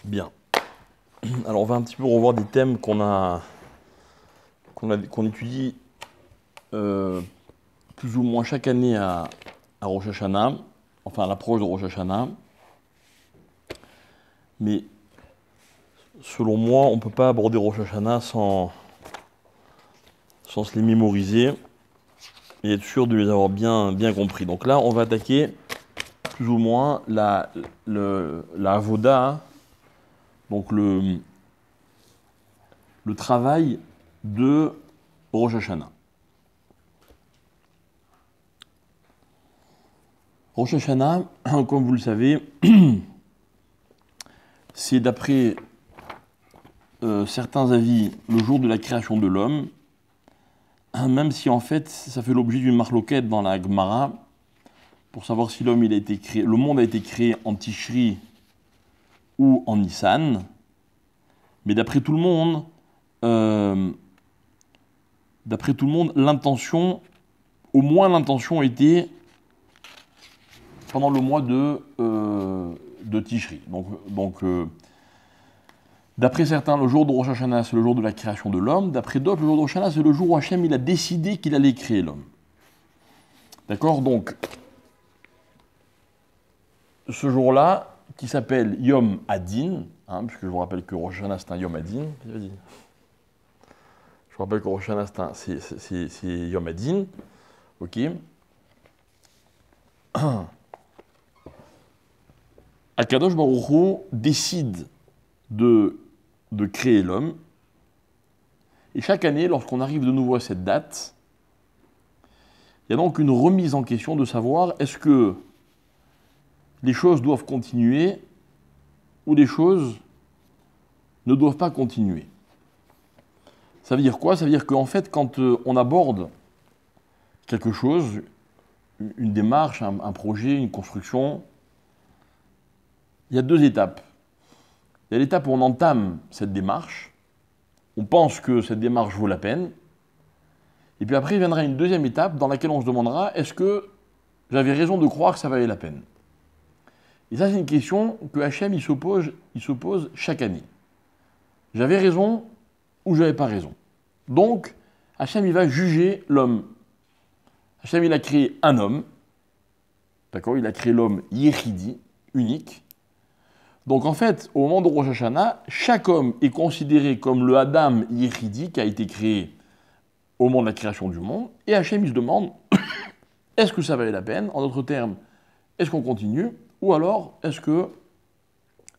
Bien. Alors on va un petit peu revoir des thèmes qu'on étudie plus ou moins chaque année à Rosh Hashanah, enfin à l'approche de Rosh Hashanah. Mais selon moi, on ne peut pas aborder Rosh Hashanah sans se les mémoriser et être sûr de les avoir bien compris. Donc là, on va attaquer plus ou moins la avoda, hein, donc le travail de Rosh Hashanah. Rosh Hashanah, comme vous le savez, c'est d'après certains avis le jour de la création de l'homme, même si en fait ça fait l'objet d'une marloquette dans la Gemara pour savoir si l'homme il a été créé, le monde a été créé en Tishri ou en Nissan. Mais d'après tout le monde, l'intention, au moins l'intention était pendant le mois de Tishri. Donc d'après certains, le jour de Rosh Hashanah, c'est le jour de la création de l'homme. D'après d'autres, le jour de Rosh Hashanah, c'est le jour où Hachem il a décidé qu'il allait créer l'homme. D'accord? Donc, ce jour-là, qui s'appelle Yom Adin, hein, puisque je vous rappelle que Rosh Hashanah, c'est un Yom Adin. Vas-y. Je vous rappelle que Rosh Hashanah, c'est Yom Adin. Ok. Akadosh Baruch Hu décide de créer l'homme. Et chaque année, lorsqu'on arrive de nouveau à cette date, il y a donc une remise en question de savoir est-ce que les choses doivent continuer ou les choses ne doivent pas continuer. Ça veut dire quoi? Ça veut dire qu'en fait, quand on aborde quelque chose, une démarche, un projet, une construction, il y a deux étapes. Il y a l'étape où on entame cette démarche, on pense que cette démarche vaut la peine, et puis après il viendra une deuxième étape dans laquelle on se demandera est-ce que j'avais raison de croire que ça valait la peine? Et ça c'est une question que Hachem il se pose chaque année. J'avais raison ou j'avais pas raison? Donc Hachem il va juger l'homme. Hachem il a créé un homme, d'accord? Il a créé l'homme Yechidi, unique. Donc en fait, au moment de Rosh Hashanah, chaque homme est considéré comme le Adam Yechidi qui a été créé au moment de la création du monde. Et Hachem il se demande, est-ce que ça valait la peine? En d'autres termes, est-ce qu'on continue? Ou alors, est-ce que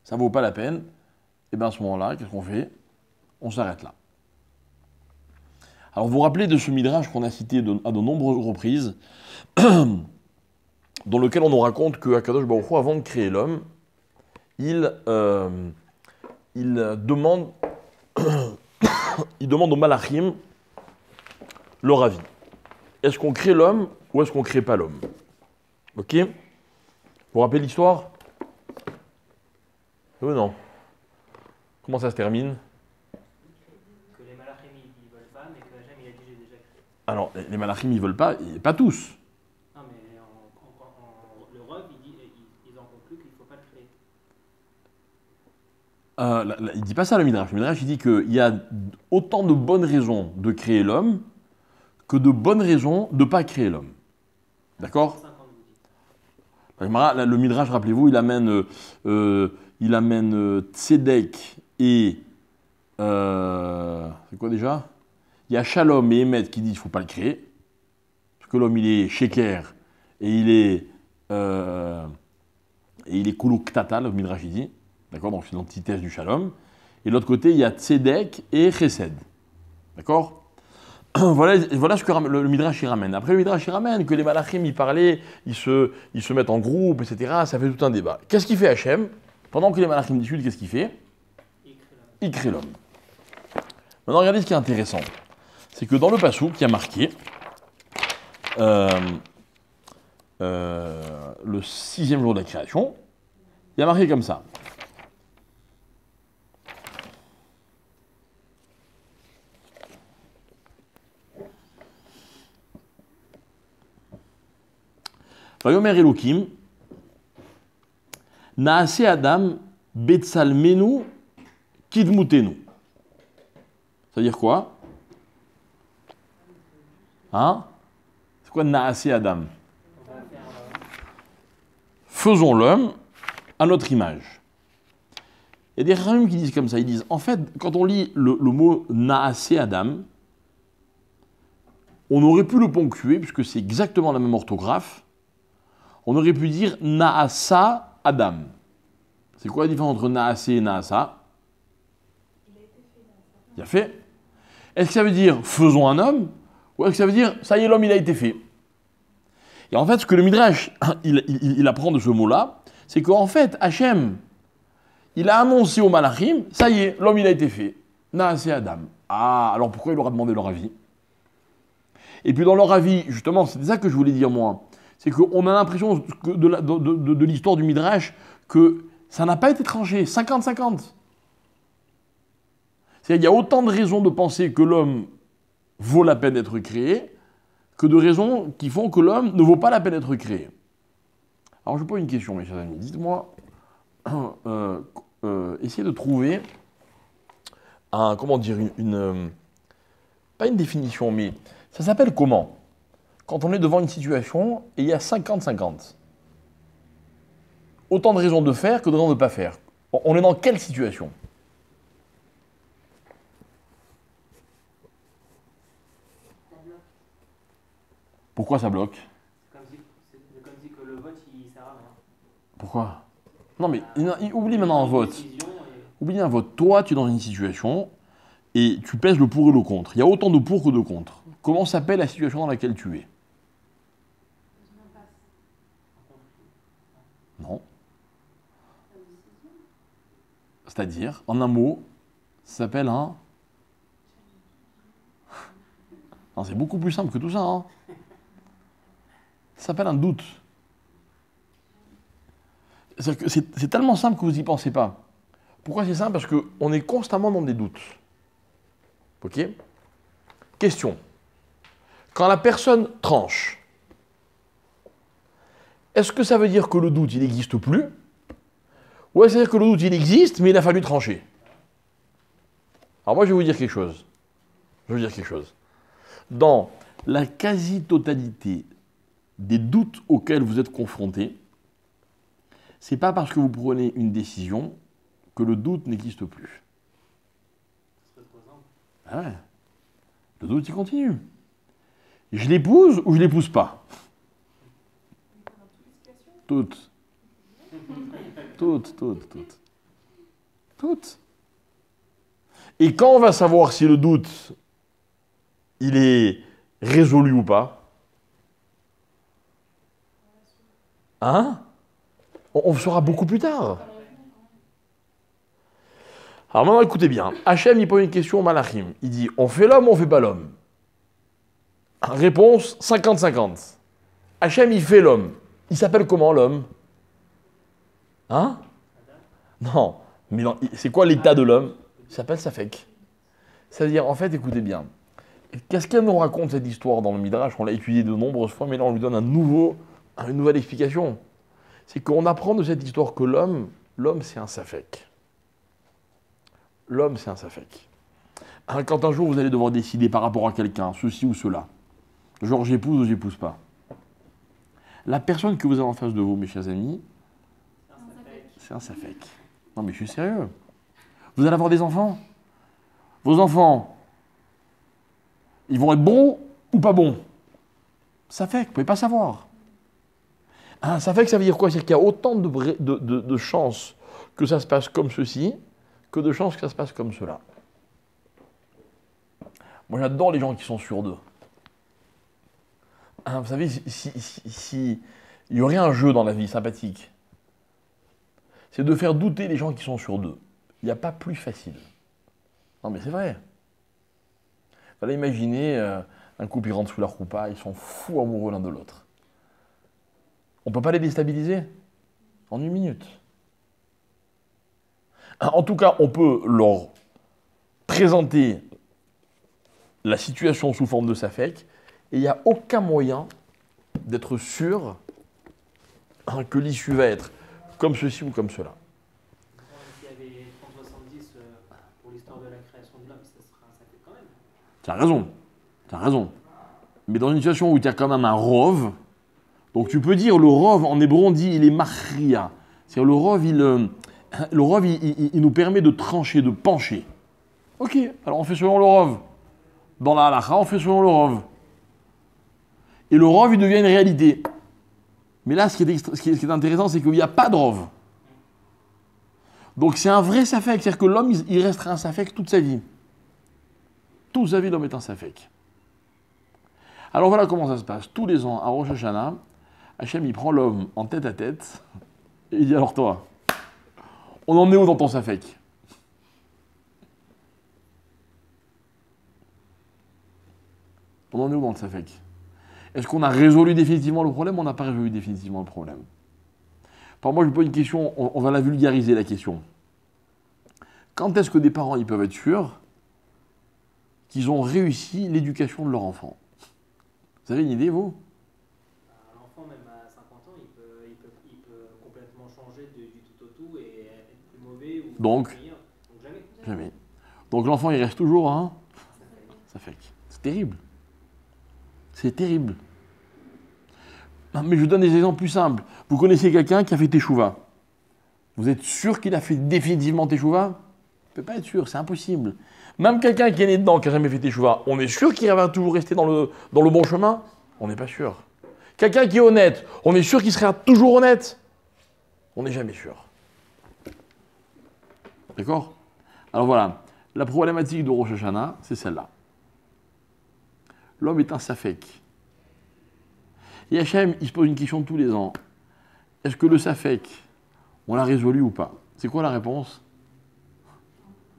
ça ne vaut pas la peine? Et bien à ce moment-là, qu'est-ce qu'on fait? On s'arrête là. Alors vous vous rappelez de ce midrash qu'on a cité à de nombreuses reprises, dans lequel on nous raconte que Akadosh Baruch Hu, avant de créer l'homme, il demande aux malachim leur avis. Est-ce qu'on crée l'homme ou est-ce qu'on ne crée pas l'homme? Ok? Vous vous rappelez l'histoire? Oui ou non? Comment ça se termine? Que les malachim ils veulent pas, mais que Hachem il a dit j'ai déjà créé. Alors, les malachim ils veulent pas, et pas tous. Non, mais le Rav ils en concluent qu'il ne faut pas le créer. Il dit pas ça le Midrash. Le Midrash il dit qu'il y a autant de bonnes raisons de créer l'homme que de bonnes raisons de ne pas créer l'homme. D'accord? 50 vous dites. Le Midrash, rappelez-vous, il amène Tzedek et... c'est quoi déjà? Il y a Shalom et Emet qui disent qu'il ne faut pas le créer. Parce que l'homme, il est Sheker et il est Kuluk Tata, le Midrash il dit. D'accord? Donc c'est l'antithèse du Shalom. Et de l'autre côté, il y a Tzedek et Chesed. D'accord? Voilà ce que le Midrash y ramène. Après, le Midrash y ramène que les malachim y parlaient, ils se mettent en groupe, etc. Ça fait tout un débat. Qu'est-ce qu'il fait Hachem? Pendant que les malachim discutent, qu'est-ce qu'il fait? Il crée l'homme. Maintenant, regardez ce qui est intéressant. C'est que dans le Passouk, qui a marqué le 6e jour de la création, il y a marqué comme ça. Vayomer Elohim, Naase Adam Betsalmenu Kidmutenu. C'est-à-dire quoi? Hein? C'est quoi Naase Adam? Faisons l'homme à notre image. Il y a des rabbins qui disent comme ça, ils disent, en fait, quand on lit le mot Naase Adam, on aurait pu le ponctuer, puisque c'est exactement la même orthographe, on aurait pu dire Naasa Adam. C'est quoi la différence entre Naase et Naasa? Il a fait. Est-ce que ça veut dire faisons un homme, ou est-ce que ça veut dire ça y est, l'homme il a été fait? Et en fait, ce que le Midrash il apprend de ce mot-là, c'est qu'en fait, Hachem, il a annoncé au Malachim, ça y est, l'homme il a été fait. Naase Adam. Ah, alors pourquoi il leur a demandé leur avis? Et puis dans leur avis, justement, c'est ça que je voulais dire moi, c'est qu'on a l'impression que de l'histoire du Midrash que ça n'a pas été tranché, 50-50. C'est-à-dire qu'il y a autant de raisons de penser que l'homme vaut la peine d'être créé que de raisons qui font que l'homme ne vaut pas la peine d'être créé. Alors je pose une question, mes chers amis. Dites-moi, essayez de trouver comment dire, pas une définition, mais ça s'appelle comment? Quand on est devant une situation et il y a 50-50. Autant de raisons de faire que de raisons de ne pas faire. On est dans quelle situation? Pourquoi ça bloque? C'est comme si que le vote, il sert à rien. Pourquoi? Non mais oublie maintenant un vote. Oublie un vote. Toi, tu es dans une situation et tu pèses le pour et le contre. Il y a autant de pour que de contre. Comment s'appelle la situation dans laquelle tu es? Non. C'est-à-dire, en un mot, ça s'appelle un... Non, c'est beaucoup plus simple que tout ça. Hein. Ça s'appelle un doute. C'est tellement simple que vous n'y pensez pas. Pourquoi c'est simple? Parce qu'on est constamment dans des doutes. Ok? Question. Quand la personne tranche, est-ce que ça veut dire que le doute, il n'existe plus? Ou est-ce que ça veut dire que le doute, il existe, mais il a fallu trancher? Alors moi, je vais vous dire quelque chose. Dans la quasi-totalité des doutes auxquels vous êtes confrontés, c'est pas parce que vous prenez une décision que le doute n'existe plus. Ah ouais. Le doute, il continue. Je l'épouse ou je l'épouse pas? Toutes. Et quand on va savoir si le doute, il est résolu ou pas? Hein? On le saura beaucoup plus tard. Alors maintenant, écoutez bien. Hachem, il pose une question au Malachim. Il dit, on fait l'homme ou on fait pas l'homme? Réponse, 50-50. Hachem, il fait l'homme. Il s'appelle comment, l'homme? Hein? Non. Mais non, c'est quoi l'état de l'homme? Il s'appelle Safek. C'est-à-dire, en fait, écoutez bien. Qu'est-ce qu'elle nous raconte, cette histoire, dans le Midrash? On l'a étudié de nombreuses fois, mais là, on lui donne une nouvelle explication. C'est qu'on apprend de cette histoire que l'homme, c'est un Safek. L'homme, c'est un Safek. Quand un jour, vous allez devoir décider par rapport à quelqu'un, ceci ou cela, genre j'épouse ou j'épouse pas, la personne que vous avez en face de vous, mes chers amis, c'est un Safek. Non mais je suis sérieux. Vous allez avoir des enfants. Vos enfants, ils vont être bons ou pas bons? Safek, vous ne pouvez pas savoir. Un Safek, ça veut dire quoi? C'est qu'il y a autant de chances que ça se passe comme ceci, que de chances que ça se passe comme cela. Moi, j'adore les gens qui sont sûrs d'eux. Vous savez, si il y aurait un jeu dans la vie sympathique, c'est de faire douter les gens qui sont sûrs d'eux. Il n'y a pas plus facile. Non, mais c'est vrai. Fallait imaginer un couple, ils rentrent sous la roupa, ils sont fous amoureux l'un de l'autre. On ne peut pas les déstabiliser en une minute. En tout cas, on peut leur présenter la situation sous forme de Safek, et il n'y a aucun moyen d'être sûr que l'issue va être comme ceci ou comme cela. les 30-70 pour l'histoire de la création de l'homme, ça fait quand même. Tu as raison. Tu as raison. Mais dans une situation où tu as quand même un rov, donc tu peux dire le rov, en hébreu on dit il est machria. C'est-à-dire le rov il nous permet de trancher, de pencher. Ok, alors on fait selon le rov. Dans la halakha, on fait selon le rov. Et le rov, il devient une réalité. Mais là, ce qui est intéressant, c'est qu'il n'y a pas de rov. Donc c'est un vrai safek, c'est-à-dire que l'homme, il restera un safek toute sa vie. Toute sa vie, l'homme est un safek. Alors voilà comment ça se passe. Tous les ans, à Rosh Hashanah, Hachem, il prend l'homme en tête à tête, et il dit, alors toi, on en est où dans ton safek? On en est où dans le safek? Est-ce qu'on a résolu définitivement le problème ou on n'a pas résolu définitivement le problème? Par moi, je me pose une question, on va la vulgariser, la question. Quand est-ce que des parents ils peuvent être sûrs qu'ils ont réussi l'éducation de leur enfant? Vous avez une idée, vous? L'enfant, même à 50 ans, il peut complètement changer du tout au tout et être plus mauvais ou Donc meilleur. Donc jamais. Jamais. Donc l'enfant, il reste toujours un safek. C'est terrible. C'est terrible. Non, mais je vous donne des exemples plus simples. Vous connaissez quelqu'un qui a fait teshuva. Vous êtes sûr qu'il a fait définitivement teshuva? Il ne peut pas être sûr, c'est impossible. Même quelqu'un qui est né dedans, qui n'a jamais fait teshuva, on est sûr qu'il va toujours rester dans le bon chemin? On n'est pas sûr. Quelqu'un qui est honnête, on est sûr qu'il sera toujours honnête? On n'est jamais sûr. D'accord? Alors voilà, la problématique de Rosh Hashanah, c'est celle-là. L'homme est un safek. Et Hachem, il se pose une question tous les ans. Est-ce que le safek, on l'a résolu ou pas? C'est quoi la réponse?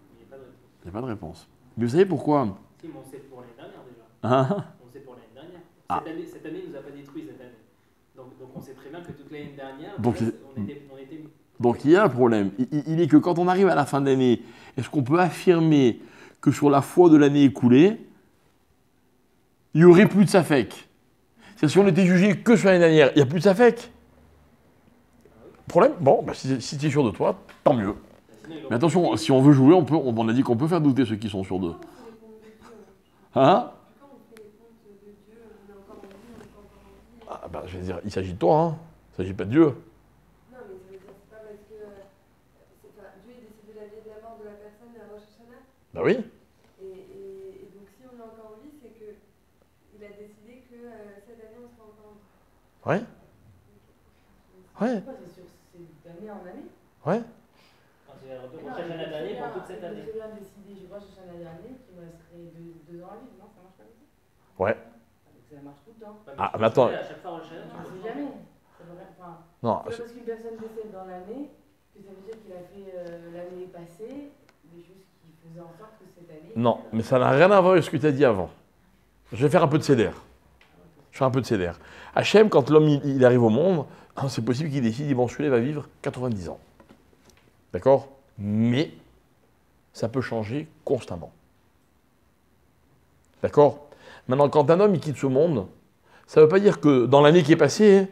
Il n'y a pas de réponse. Mais vous savez pourquoi? Si, mais on sait pour l'année dernière déjà. Hein? On sait pour l'année dernière. Ah. Cette année, il ne nous a pas détruit cette année. Donc on sait très bien que toute l'année dernière, Donc, déjà, on était. Donc il y a un problème. Il est que quand on arrive à la fin de l'année, est-ce qu'on peut affirmer que sur la foi de l'année écoulée, il n'y aurait plus de safek? C'est-à-dire si on était jugé que sur l'année dernière, il n'y a plus de safek? Problème? Bon, bah, si tu es sûr de toi, tant mieux. Mais attention, si on veut jouer, on a dit qu'on peut faire douter ceux qui sont sûrs d'eux. Hein? Ah, bah, je vais dire, il s'agit de toi, hein. Il ne s'agit pas de Dieu. Non, mais ça veut dire c'est pas parce que Dieu est décidé la vie et de la mort de la personne à Rosh Hashanah. Bah oui. Et donc si on est encore en vie, c'est que il a décidé que cette année on sera encore en vie. Ouais. Ouais. C'est d'année en année. Ouais. C'est Rosh Hashanah dernier pour toute cette année. Je viens de décider, je Rosh Hashanah dernier, qu'il me resterait 2 ans à vivre, non? Ça marche pas comme ça? Ouais. Donc ça marche tout le temps. Ah, mais attends. À chaque fois, Rosh Hashanah, On sait jamais. Ça devrait, enfin, Non, c'est pas parce qu'une personne décède dans l'année que ça veut dire qu'il a fait l'année passée des choses qui faisaient en sorte que cette année. non, mais ça n'a rien à voir avec ce que tu as dit avant. Je vais faire un peu de cédère. Je vais faire un peu de cédère. Hachem, quand l'homme il arrive au monde, c'est possible qu'il décide, bon, celui-là va vivre 90 ans. D'accord? Mais ça peut changer constamment. D'accord? Maintenant, quand un homme il quitte ce monde, ça ne veut pas dire que dans l'année qui est passée,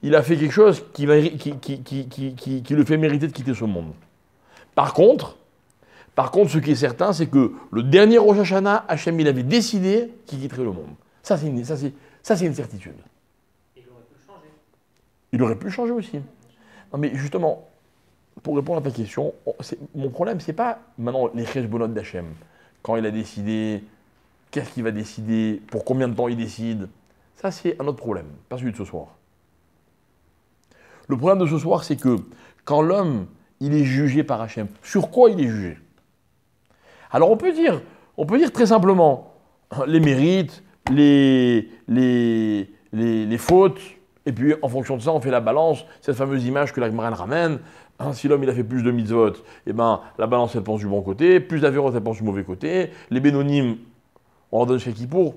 il a fait quelque chose qui le fait mériter de quitter ce monde. Par contre, ce qui est certain, c'est que le dernier Rosh Hashanah, Hachem, il avait décidé qu'il quitterait le monde. Ça, c'est une certitude. il aurait pu le changer. Il aurait pu le changer aussi. Non, mais justement, pour répondre à ta question, mon problème, c'est pas maintenant les cheshbonot d'Hachem. Quand il a décidé, qu'est-ce qu'il va décider, pour combien de temps il décide. Ça, c'est un autre problème, pas celui de ce soir. Le problème de ce soir, c'est que quand l'homme, il est jugé par Hachem, sur quoi il est jugé? Alors on peut dire très simplement les mérites, les fautes, et puis en fonction de ça, on fait la balance, cette fameuse image que la Gemara ramène. Si l'homme il a fait plus de mitzvot, eh ben, la balance elle pense du bon côté, plus d'avérotes elle pense du mauvais côté, les bénonymes, on leur donne chez Kippour.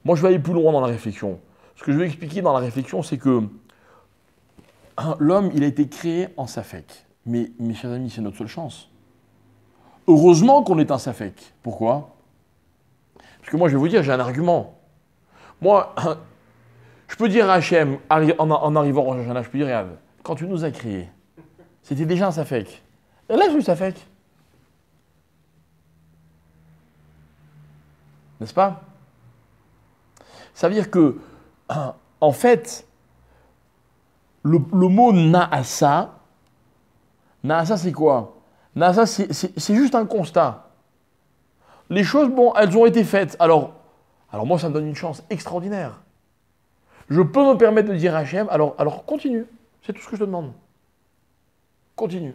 Moi je vais aller plus loin dans la réflexion. Ce que je vais expliquer dans la réflexion, c'est que l'homme il a été créé en safek. Mais mes chers amis, c'est notre seule chance. Heureusement qu'on est un safek. Pourquoi? Parce que moi, je vais vous dire, j'ai un argument. Moi, je peux dire à Hachem, en arrivant au Rosh Hashanah, je peux dire, regarde, quand tu nous as créés, c'était déjà un safek. Et là, ça fait. N'est-ce pas? Ça veut dire que, en fait, le mot naasa, c'est quoi? Naasa, c'est juste un constat. Les choses, bon, elles ont été faites. Alors moi, ça me donne une chance extraordinaire. Je peux me permettre de dire à Hachem, alors continue. C'est tout ce que je te demande. Continue.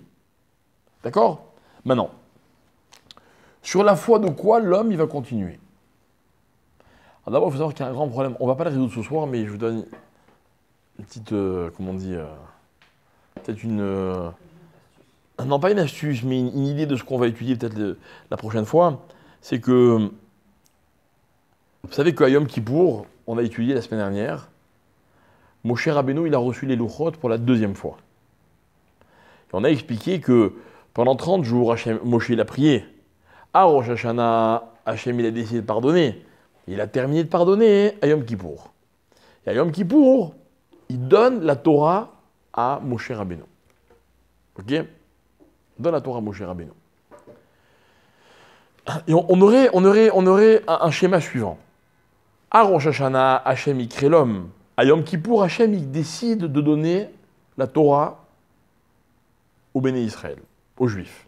D'accord? Maintenant, sur la foi de quoi l'homme, il va continuer? Alors d'abord, il faut savoir qu'il y a un grand problème. On ne va pas le résoudre ce soir, mais je vous donne une petite, comment on dit, peut-être une... non, pas une astuce, mais une idée de ce qu'on va étudier peut-être la prochaine fois. C'est que, vous savez qu'à Yom Kippour, on a étudié la semaine dernière, Moshe Rabbeinu, il a reçu les Louchot pour la deuxième fois. Et on a expliqué que pendant 30 jours, Moshe il a prié. À Rosh Hashanah, Hachem il a décidé de pardonner. Il a terminé de pardonner à Yom Kippour. Et à Yom Kippour, il donne la Torah à Moshe Rabbeinu. Ok? Il donne la Torah à Moshe Rabbeinu. Et on aurait un schéma suivant. À Rosh Hashanah, Hachem il crée l'homme. À Yom Kippour, Hachem il décide de donner la Torah au Béné Israël, aux Juifs.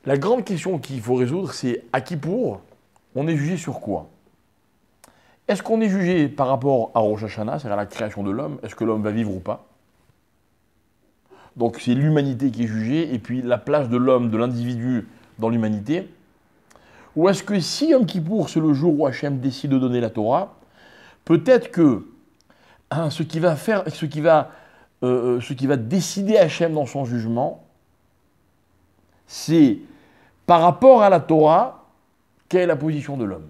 La grande question qu'il faut résoudre, c'est à Kippour, on est jugé sur quoi? Est-ce qu'on est jugé par rapport à Rosh Hashanah, c'est-à-dire à la création de l'homme? Est-ce que l'homme va vivre ou pas? Donc c'est l'humanité qui est jugée, et puis la place de l'homme, de l'individu dans l'humanité. Ou est-ce que si Yom Kippour, c'est le jour où Hachem décide de donner la Torah, peut-être que ce qui va décider Hachem dans son jugement, c'est par rapport à la Torah, quelle est la position de l'homme?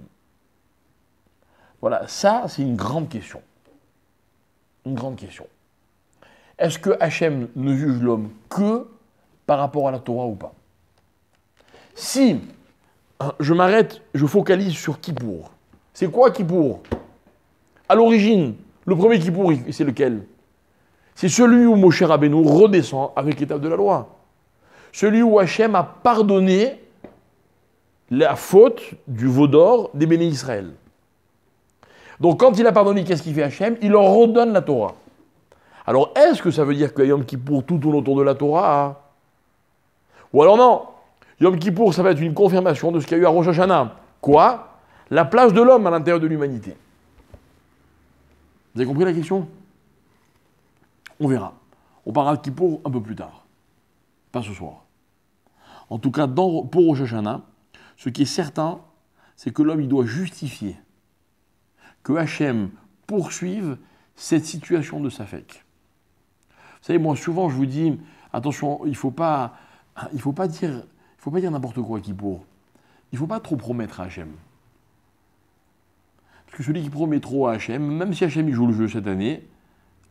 Voilà, ça c'est une grande question. Une grande question. Est-ce que Hachem ne juge l'homme que par rapport à la Torah ou pas? Si je m'arrête, je focalise sur Kippour. C'est quoi Kippour? À l'origine, le premier Kippour, c'est lequel? C'est celui où Moshe Rabbeinu redescend avec l'étape de la loi. Celui où Hachem a pardonné la faute du veau d'or des béné Israël. Donc quand il a pardonné, qu'est-ce qu'il fait Hachem? Il leur redonne la Torah. Alors est-ce que ça veut dire que Yom Kippour tout tourne autour de la Torah? Ou alors non, Yom Kippour ça va être une confirmation de ce qu'il y a eu à Rosh Hashanah. Quoi? La place de l'homme à l'intérieur de l'humanité. Vous avez compris la question? On verra. On parlera de Kippour un peu plus tard. Pas ce soir. En tout cas, pour Rosh Hashanah, ce qui est certain, c'est que l'homme il doit justifier que Hachem poursuive cette situation de Safek. Vous savez, moi, souvent, je vous dis, attention, il ne faut pas dire n'importe quoi à Kippour. Il ne faut pas trop promettre à Hachem. Parce que celui qui promet trop à Hachem, même si Hachem il joue le jeu cette année,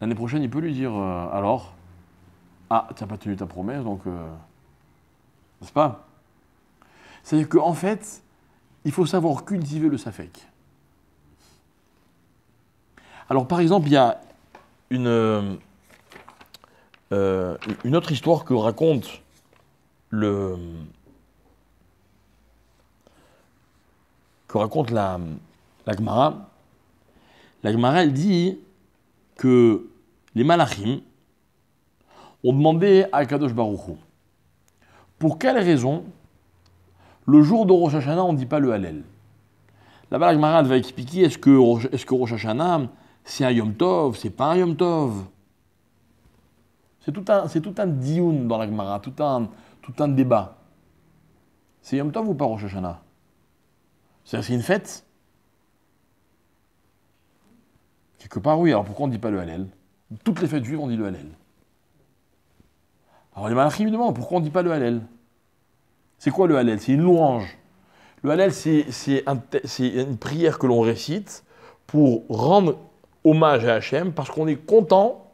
l'année prochaine, il peut lui dire alors, ah, tu n'as pas tenu ta promesse, donc, n'est-ce pas? C'est-à-dire qu'en fait, il faut savoir cultiver le Safek. Alors, par exemple, il y a une autre histoire que raconte la Gemara. La Gemara, elle dit que les Malachim ont demandé à Kadosh Baruch Hu, pour quelle raison le jour de Rosh Hashanah on ne dit pas le Hallel? Là-bas, la Gemara va expliquer est-ce que Rosh Hashanah c'est un Yom Tov, c'est pas un Yom Tov. C'est tout un dioun dans la Gemara, tout un débat. C'est Yom Tov ou pas Rosh Hashanah? C'est une fête? Quelque part, oui. Alors pourquoi on ne dit pas le Hallel? Toutes les fêtes juives, on dit le Hallel. Alors les Malachim me demandent pourquoi on ne dit pas le Hallel? C'est quoi le Hallel? C'est une louange. Le Hallel, c'est une prière que l'on récite pour rendre hommage à Hachem parce qu'on est content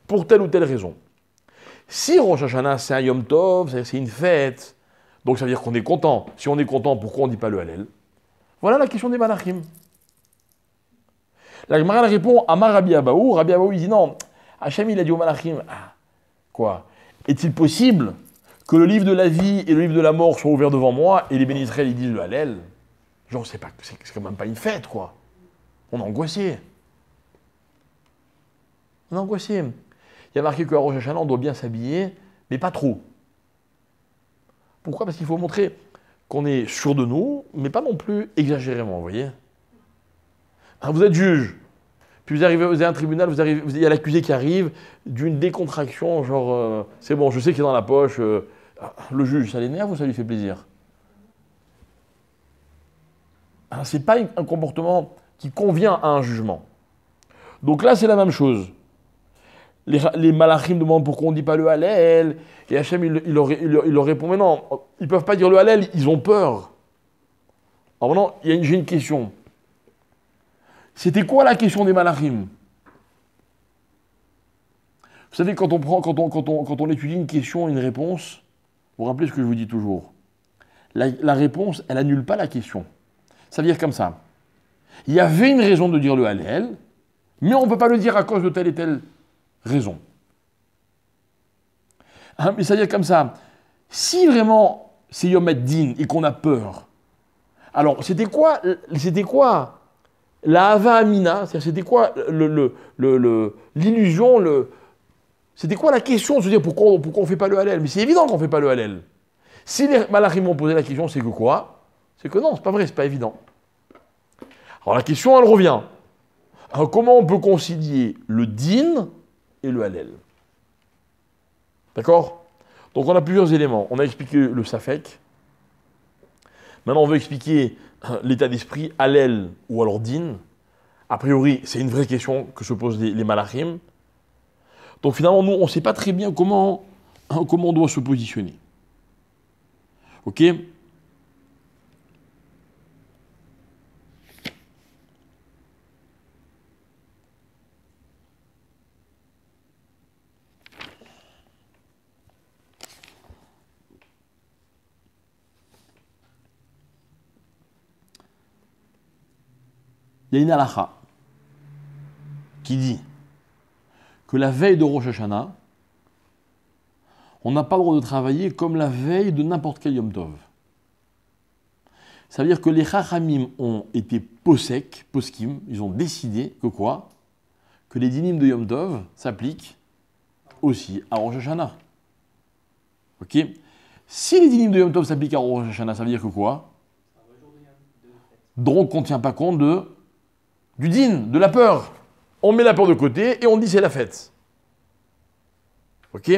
pour telle ou telle raison. Si Rosh Hashanah, c'est un Yom Tov, c'est une fête, donc ça veut dire qu'on est content. Si on est content, pourquoi on ne dit pas le Hallel? Voilà la question des Malachim. La Gemara répond à Rabbi Abaou. Rabbi Abaou, il dit non, Hachem, il a dit aux Malachim, ah, quoi? est-il possible que le livre de la vie et le livre de la mort soient ouverts devant moi et les bénis Israël ils disent le Hallel? Genre, c'est quand même pas une fête, quoi. On est angoissé. On est angoissé. Il y a marqué qu'à Rosh Hashanah, on doit bien s'habiller, mais pas trop. Pourquoi? Parce qu'il faut montrer qu'on est sûr de nous, mais pas non plus exagérément, vous voyez. Hein, vous êtes juge, puis vous avez un tribunal, il y a l'accusé qui arrive d'une décontraction, genre, c'est bon, je sais qu'il est dans la poche, le juge, ça l'énerve ou ça lui fait plaisir? Hein, c'est pas un comportement qui convient à un jugement. Donc là, c'est la même chose. Les malachim demandent pourquoi on ne dit pas le Hallel, et Hachem, il leur répond, mais non, ils ne peuvent pas dire le Hallel, ils ont peur. Alors maintenant, j'ai une question. C'était quoi la question des malachim? Vous savez, quand on étudie une question, une réponse, vous vous rappelez ce que je vous dis toujours. La réponse, elle annule pas la question. Ça veut dire comme ça. Il y avait une raison de dire le Hallel, mais on ne peut pas le dire à cause de telle et telle raison. Hein, mais ça veut dire comme ça. Si vraiment c'est Yom Din et qu'on a peur, alors c'était quoi la Hava Amina, c'était quoi l'illusion, c'était quoi la question de se dire pourquoi on ne fait pas le Hallel? Mais c'est évident qu'on ne fait pas le Hallel. Si les malachim ont posé la question, c'est que quoi? C'est que non, c'est pas vrai, c'est pas évident. Alors la question, elle revient. Alors, comment on peut concilier le din et le Hallel? D'accord? Donc on a plusieurs éléments. On a expliqué le Safek. Maintenant, on veut expliquer l'état d'esprit, Hallel ou alors din. A priori, c'est une vraie question que se posent les malachim. Donc finalement, nous, on ne sait pas très bien comment on doit se positionner. Ok? Il y a une halakha qui dit que la veille de Rosh Hashanah, on n'a pas le droit de travailler comme la veille de n'importe quel Yom Tov. Ça veut dire que les Chachamim ont été poskim, ils ont décidé que quoi? Que les dinim de Yom Tov s'appliquent aussi à Rosh Hashanah. Ok? Si les dinim de Yom Tov s'appliquent à Rosh Hashanah, ça veut dire que quoi? Donc on ne tient pas compte du din, de la peur. On met la peur de côté et on dit c'est la fête. Ok?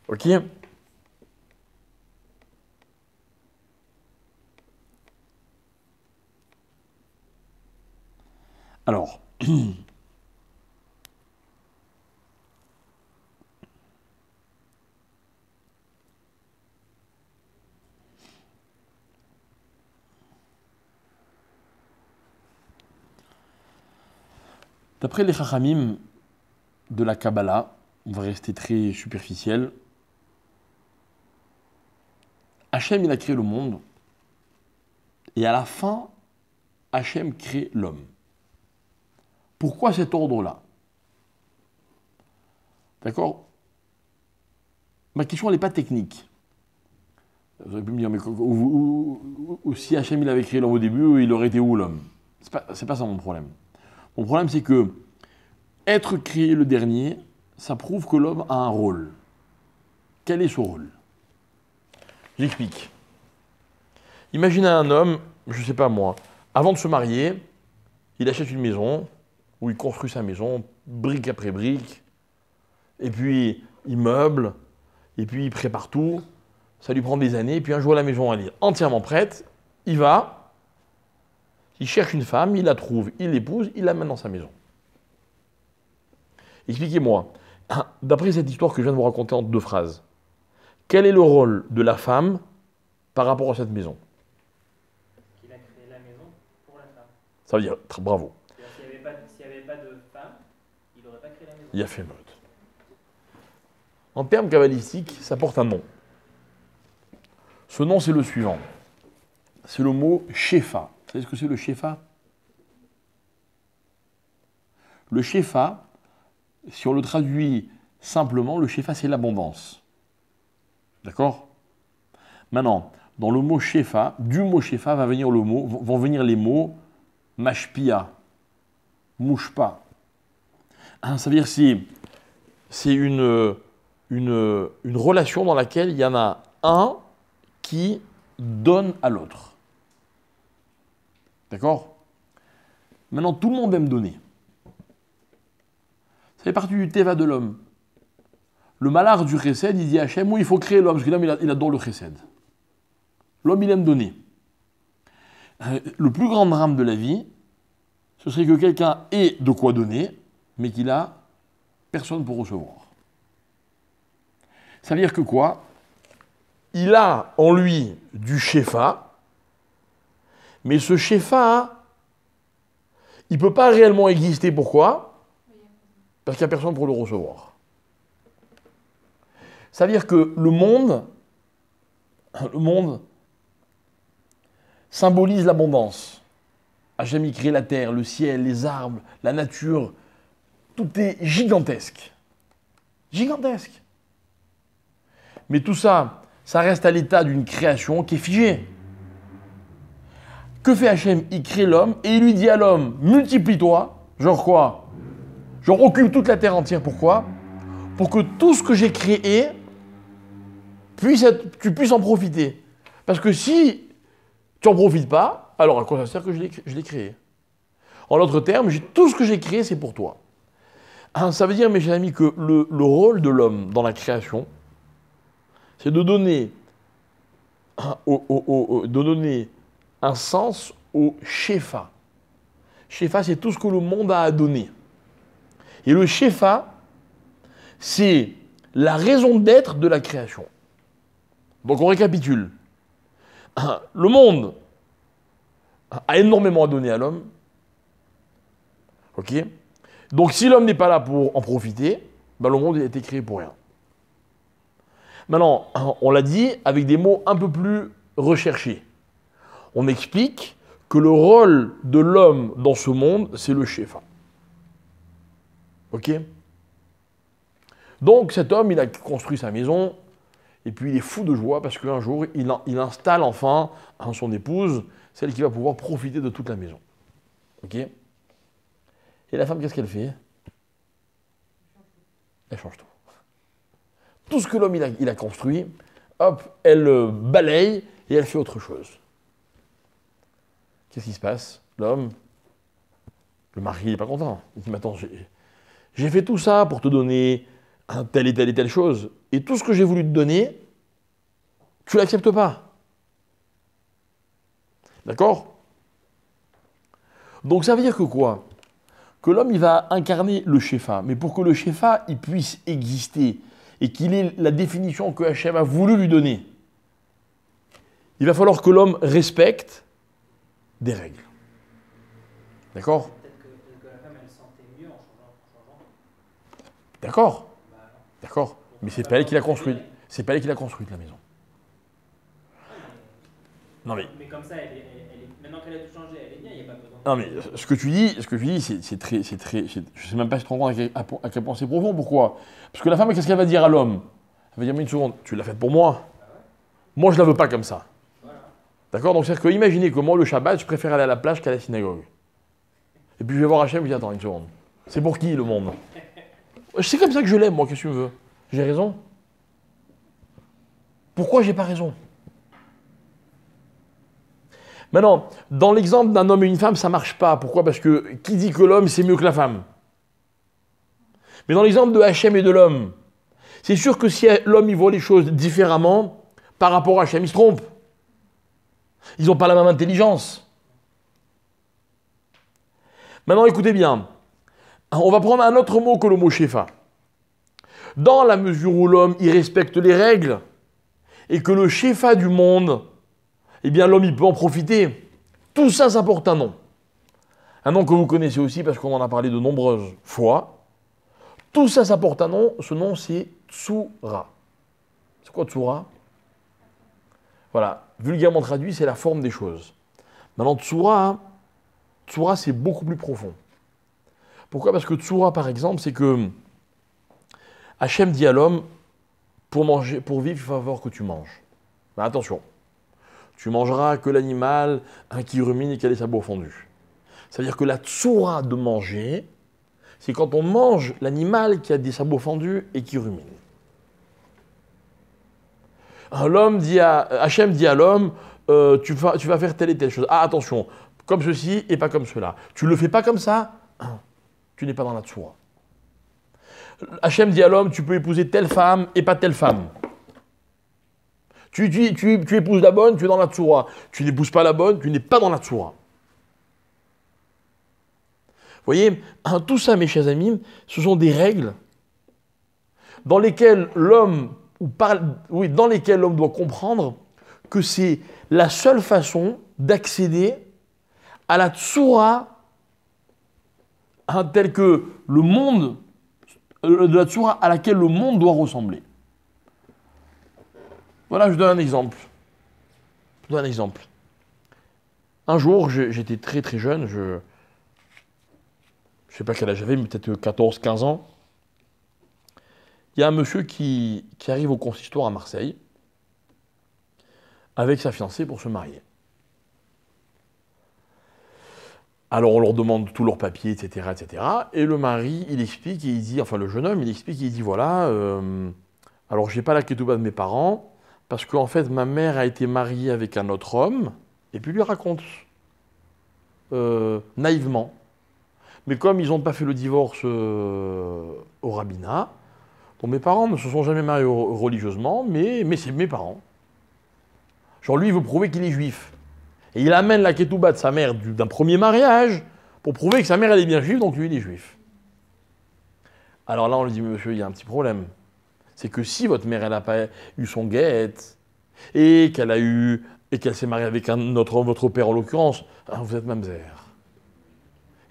Ok? Alors, d'après les Chachamim de la Kabbalah, on va rester très superficiel, Hachem, il a créé le monde, et à la fin, Hachem crée l'homme. Pourquoi cet ordre-là? D'accord? Ma question, elle n'est pas technique. Vous auriez pu me dire, mais si Hachem il avait créé l'homme au début, il aurait été où l'homme? C'est pas ça mon problème. Mon problème, c'est que être créé le dernier, ça prouve que l'homme a un rôle. Quel est ce rôle? J'explique. Imaginez un homme, je ne sais pas moi, avant de se marier, il achète une maison, où il construit sa maison, brique après brique, et puis il meuble, et puis il prépare tout, ça lui prend des années, et puis un jour la maison elle est entièrement prête, il va, il cherche une femme, il la trouve, il l'épouse, il l'amène dans sa maison. Expliquez-moi, d'après cette histoire que je viens de vous raconter en 2 phrases, quel est le rôle de la femme par rapport à cette maison? Qu'il a créé la maison pour la femme. Ça veut dire, bravo. S'il n'y avait pas de femme, il n'aurait pas créé la maison. Il a fait meute. En termes kabbalistiques, ça porte un nom. Ce nom, c'est le suivant. C'est le mot Shefa. Vous savez ce que c'est le Shefa? Le Shefa, si on le traduit simplement, le shefa, c'est l'abondance. D'accord? Maintenant, dans le mot shefa, du mot shefa vont venir les mots mashpia, mouchpa. Ça veut dire que c'est une relation dans laquelle il y en a un qui donne à l'autre. D'accord? Maintenant, tout le monde aime donner. Ça fait partie du teva de l'homme. Le malard du chesed, il dit à Hachem, oui, il faut créer l'homme, parce que l'homme, il adore le chesed. L'homme, il aime donner. Le plus grand drame de la vie, ce serait que quelqu'un ait de quoi donner, mais qu'il a personne pour recevoir. Ça veut dire que quoi? Il a en lui du shefa, mais ce shefa, il ne peut pas réellement exister. Pourquoi? Parce qu'il n'y a personne pour le recevoir. Ça veut dire que le monde symbolise l'abondance. Hachem, il crée la terre, le ciel, les arbres, la nature. Tout est gigantesque. Gigantesque. Mais tout ça, ça reste à l'état d'une création qui est figée. Que fait Hachem? Il crée l'homme et il lui dit à l'homme, multiplie-toi. Genre quoi? Genre occupe toute la terre entière. Pourquoi? Pour que tout ce que j'ai créé, tu puisses en profiter. Parce que si tu n'en profites pas, alors à quoi ça sert que je l'ai créé? En d'autres termes, tout ce que j'ai créé, c'est pour toi. Ça veut dire, mes chers amis, que le rôle de l'homme dans la création, c'est de donner un sens au shefa. Shefa, c'est tout ce que le monde a à donner. Et le shefa, c'est la raison d'être de la création. Donc on récapitule. Le monde a énormément à donner à l'homme. Ok? Donc si l'homme n'est pas là pour en profiter, ben le monde a été créé pour rien. Maintenant, on l'a dit avec des mots un peu plus recherchés. On explique que le rôle de l'homme dans ce monde, c'est le shefa. Ok? Donc cet homme, il a construit sa maison, et puis il est fou de joie parce qu'un jour, il installe enfin son épouse, celle qui va pouvoir profiter de toute la maison. Ok? Et la femme, qu'est-ce qu'elle fait? Elle change tout. Tout ce que l'homme il a construit, hop, elle balaye et elle fait autre chose. Qu'est-ce qui se passe? L'homme, le mari, il n'est pas content. Il dit, mais attends, j'ai fait tout ça pour te donner telle et telle et telle chose. Et tout ce que j'ai voulu te donner, tu ne l'acceptes pas. D'accord? Donc ça veut dire que quoi? Que l'homme, il va incarner le shefa. Mais pour que le shefa, il puisse exister et qu'il ait la définition que Hachem a voulu lui donner, il va falloir que l'homme respecte des règles. D'accord? Peut-être que la femme, elle se sentait mieux en changeant. D'accord? Bah, non. D'accord. Mais c'est pas elle qui l'a construite. C'est pas elle qui l'a construite, la maison. Non mais... Mais comme ça, maintenant qu'elle a tout changé, elle est bien, il n'y a pas besoin. Non mais ce que tu dis, c'est très, je sais même pas si tu te rends compte à quel point c'est profond. Pourquoi? Parce que la femme, qu'est-ce qu'elle va dire à l'homme? Elle va dire, mais une seconde, tu l'as faite pour moi. Moi, je la veux pas comme ça. Voilà. D'accord? Donc c'est-à-dire que imaginez que moi, le Shabbat, je préfère aller à la plage qu'à la synagogue. Et puis je vais voir Hachem, je dis, attends une seconde. C'est pour qui le monde? C'est comme ça que je l'aime, moi, qu'est-ce que tu veux? J'ai raison? Pourquoi j'ai pas raison? Maintenant, dans l'exemple d'un homme et une femme, ça ne marche pas. Pourquoi? Parce que qui dit que l'homme, c'est mieux que la femme? Mais dans l'exemple de Hachem et de l'homme, c'est sûr que si l'homme il voit les choses différemment, par rapport à Hachem, il se trompe. Ils n'ont pas la même intelligence. Maintenant, écoutez bien. On va prendre un autre mot que le mot shefa. Dans la mesure où l'homme, il respecte les règles, et que le shefa du monde, eh bien l'homme, il peut en profiter. Tout ça, ça porte un nom. Un nom que vous connaissez aussi parce qu'on en a parlé de nombreuses fois. Tout ça, ça porte un nom. Ce nom, c'est Tsura. C'est quoi Tsura? Voilà, vulgairement traduit, c'est la forme des choses. Maintenant, Tsura, c'est beaucoup plus profond. Pourquoi? Parce que Tsura, par exemple, c'est que Hachem dit à l'homme, pour vivre, il faut avoir que tu manges. Mais attention, tu mangeras que l'animal qui rumine et qui a les sabots fendus. Ça veut dire que la tsoura de manger, c'est quand on mange l'animal qui a des sabots fendus et qui rumine. Hachem dit à l'homme, tu vas faire telle et telle chose. Ah, attention, comme ceci et pas comme cela. Tu ne le fais pas comme ça, tu n'es pas dans la tsoura. Hachem dit à l'homme, tu peux épouser telle femme et pas telle femme. Tu épouses la bonne, tu es dans la tsoura. Tu n'épouses pas la bonne, tu n'es pas dans la tsoura. Vous voyez, tout ça, mes chers amis, ce sont des règles dans lesquelles l'homme doit comprendre que c'est la seule façon d'accéder à la tsoura telle que le monde, de la tsoura à laquelle le monde doit ressembler. Voilà, je donne un exemple. Un jour, j'étais très très jeune, je ne sais pas quel âge j'avais, mais peut-être 14, 15 ans. Il y a un monsieur qui arrive au consistoire à Marseille avec sa fiancée pour se marier. Alors on leur demande tous leurs papiers, etc., etc. Et le mari, il explique, et il dit, enfin le jeune homme, il explique, il dit voilà, alors j'ai pas la ketouba de mes parents, parce qu'en fait ma mère a été mariée avec un autre homme, et puis lui raconte, naïvement. Mais comme ils n'ont pas fait le divorce au rabbinat, donc mes parents ne se sont jamais mariés religieusement, mais c'est mes parents. Genre lui, il veut prouver qu'il est juif. Et il amène la ketouba de sa mère d'un premier mariage pour prouver que sa mère elle est bien juive, donc lui il est juif. Alors là on lui dit, monsieur, il y a un petit problème. C'est que si votre mère elle n'a pas eu son guette, et qu'elle s'est mariée avec votre père en l'occurrence, vous êtes mamzer.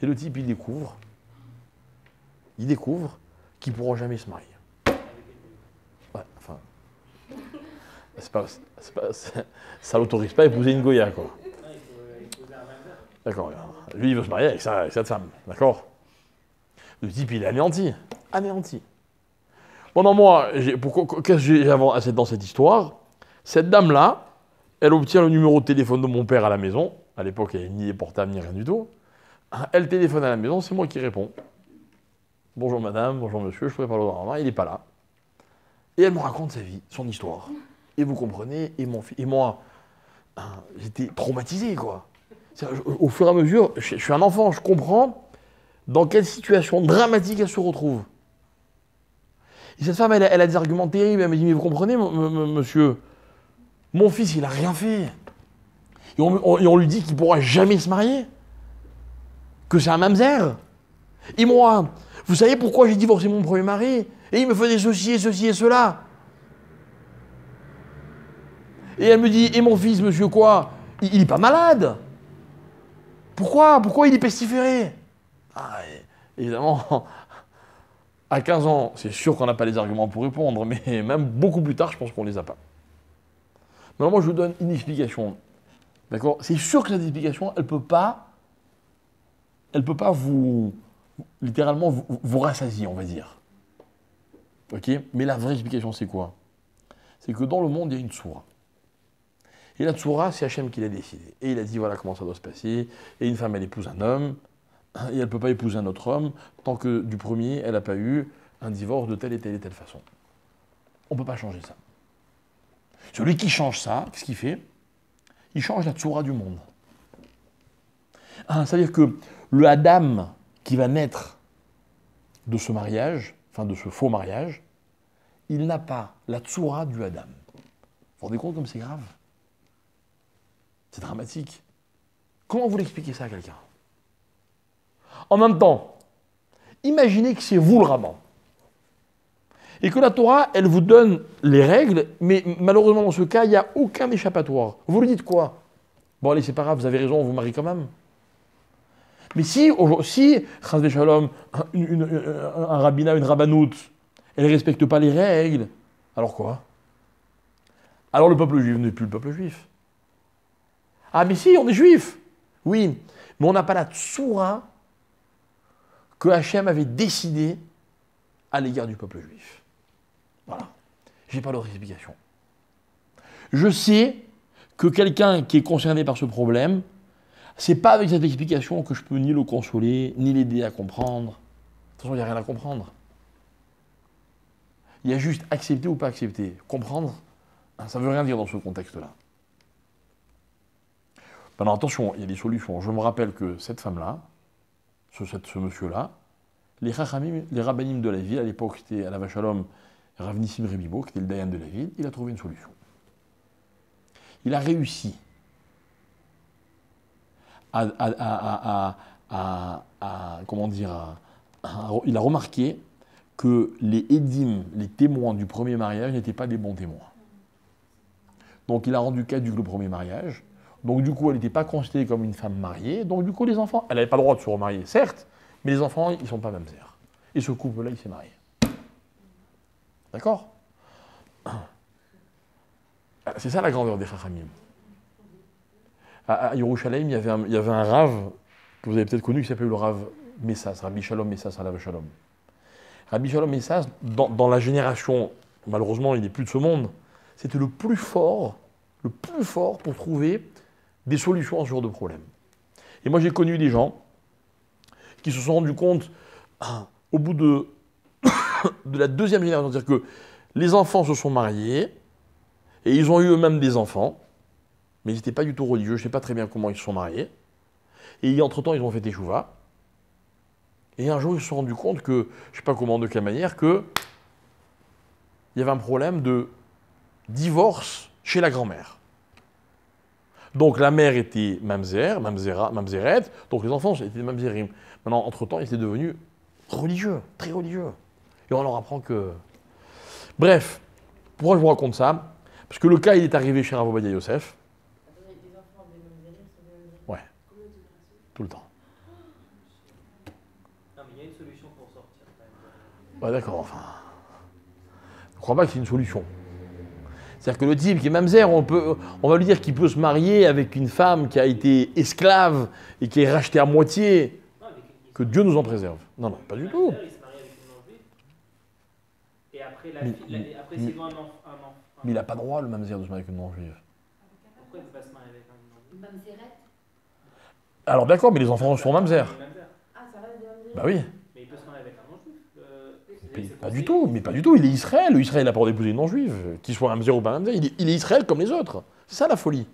Et le type il découvre qu'il ne pourra jamais se marier. Ouais, enfin, ça l'autorise pas à épouser une Goya, quoi. D'accord. Lui, il veut se marier avec cette femme. D'accord. Le type, il est anéanti. Bon, non, moi, qu'est-ce que j'ai avancé dans cette histoire? Cette dame-là, elle obtient le numéro de téléphone de mon père à la maison. À l'époque, il n'y avait ni les portables, ni rien du tout. Elle téléphone à la maison, c'est moi qui réponds. Bonjour madame, bonjour monsieur, je pourrais parler au maman, il n'est pas là. Et elle me raconte sa vie, son histoire. Et vous comprenez, et moi, j'étais traumatisé, quoi. Au fur et à mesure, je suis un enfant, je comprends dans quelle situation dramatique elle se retrouve. Et cette femme, elle a des arguments terribles. Elle me dit, mais vous comprenez, monsieur, mon fils, il n'a rien fait. Et on lui dit qu'il ne pourra jamais se marier. Que c'est un mamzer. Et moi, vous savez pourquoi j'ai divorcé mon premier mari? Et il me faisait ceci et cela. Et elle me dit, et mon fils, monsieur quoi? Il n'est pas malade. Pourquoi il est pestiféré? Évidemment, à 15 ans, c'est sûr qu'on n'a pas les arguments pour répondre, mais même beaucoup plus tard, je pense qu'on ne les a pas. Mais alors moi, je vous donne une explication. D'accord? C'est sûr que cette explication, elle ne peut pas littéralement vous rassasier, on va dire. Ok? Mais la vraie explication, c'est quoi? C'est que dans le monde, il y a une tsoura. Et la tsoura, c'est Hachem qui l'a décidé. Et il a dit, voilà comment ça doit se passer. Et une femme, elle épouse un homme. Et elle ne peut pas épouser un autre homme tant que du premier, elle n'a pas eu un divorce de telle et telle façon. On ne peut pas changer ça. Celui qui change ça, qu'est-ce qu'il fait? Il change la tsoura du monde. C'est-à-dire que le Adam qui va naître de ce mariage, enfin de ce faux mariage, il n'a pas la tsoura du Adam. Vous vous rendez compte comme c'est grave? C'est dramatique. Comment vous l'expliquez ça à quelqu'un? En même temps, imaginez que c'est vous le rabbin. Et que la Torah, elle vous donne les règles, mais malheureusement dans ce cas, il n'y a aucun échappatoire. Vous lui dites quoi? Bon allez, c'est pas grave, vous avez raison, on vous marie quand même. Mais si Chas v'Shalom, un rabbinat, une rabbanoute, elle ne respecte pas les règles, alors quoi? Alors le peuple juif n'est plus le peuple juif. Ah mais si, on est juif. Oui, mais on n'a pas la tsoura que Hachem avait décidé à l'égard du peuple juif. Voilà. J'ai pas d'autre explication. Je sais que quelqu'un qui est concerné par ce problème, c'est pas avec cette explication que je peux ni le consoler, ni l'aider à comprendre. De toute façon, il n'y a rien à comprendre. Il y a juste accepter ou pas accepter. Comprendre, ça ne veut rien dire dans ce contexte-là. Maintenant, attention, il y a des solutions. Je me rappelle que cette femme-là, ce monsieur-là, les rabbinim de la ville, à l'époque, c'était Alav Shalom, Rav Nissim Rebibo, qui était le dayan de la ville, il a trouvé une solution. Il a réussi il a remarqué que les édim, les témoins du premier mariage, n'étaient pas des bons témoins. Donc il a rendu caduc le premier mariage. Donc du coup, elle n'était pas considérée comme une femme mariée. Donc du coup, les enfants, elle n'avait pas le droit de se remarier, certes, mais les enfants, ils ne sont pas mamzer. Et ce couple-là, il s'est marié. D'accord? C'est ça la grandeur des Chachamim. À Yerushalayim, il y avait un rave que vous avez peut-être connu qui s'appelait le rave Messas, Rabbi Shalom Messas Alav Shalom. Rabbi Shalom Messas, dans la génération, malheureusement il n'est plus de ce monde, c'était le plus fort pour trouver des solutions à ce genre de problème. Et moi j'ai connu des gens qui se sont rendus compte, au bout de la deuxième génération, c'est-à-dire que les enfants se sont mariés, et ils ont eu eux-mêmes des enfants, mais ils n'étaient pas du tout religieux, je ne sais pas très bien comment ils se sont mariés. Et entre-temps, ils ont fait teshuva. Et un jour, ils se sont rendus compte que, je ne sais pas comment, de quelle manière, qu'il y avait un problème de divorce chez la grand-mère. Donc la mère était mamzeret, donc les enfants étaient mamzerim. Maintenant, entre-temps, ils étaient devenus religieux, très religieux. Et on leur apprend que... Bref, pourquoi je vous raconte ça? Parce que le cas, il est arrivé chez Rav Ovadia Yosef. Ouais, tout le temps. Non, mais il y a une solution pour sortir. Ouais, d'accord, enfin... Je ne crois pas que c'est une solution. C'est-à-dire que le type qui est mamzer, on va lui dire qu'il peut se marier avec une femme qui a été esclave et qui est rachetée à moitié. Non, Que Dieu nous en préserve. Non, non, pas du tout. Il se marie avec une non-juive. Et après, après s'ils ont un enfant. Mais il n'a pas droit, le mamzer, de se marier avec une non-juive. Pourquoi il ne peut pas se marier avec un non-juif? Mamzeret. Alors d'accord, mais les enfants sont mamzer. Ah, ça reste des mamzeret. Bah oui. Mais il peut se marier avec un non-juif. Mais pas du tout, mais pas du tout. Il est Israël. Israël n'a pas d'épouser une non-juive. Qu'il soit mamzer ou pas mamzer, il est Israël comme les autres. C'est ça la folie.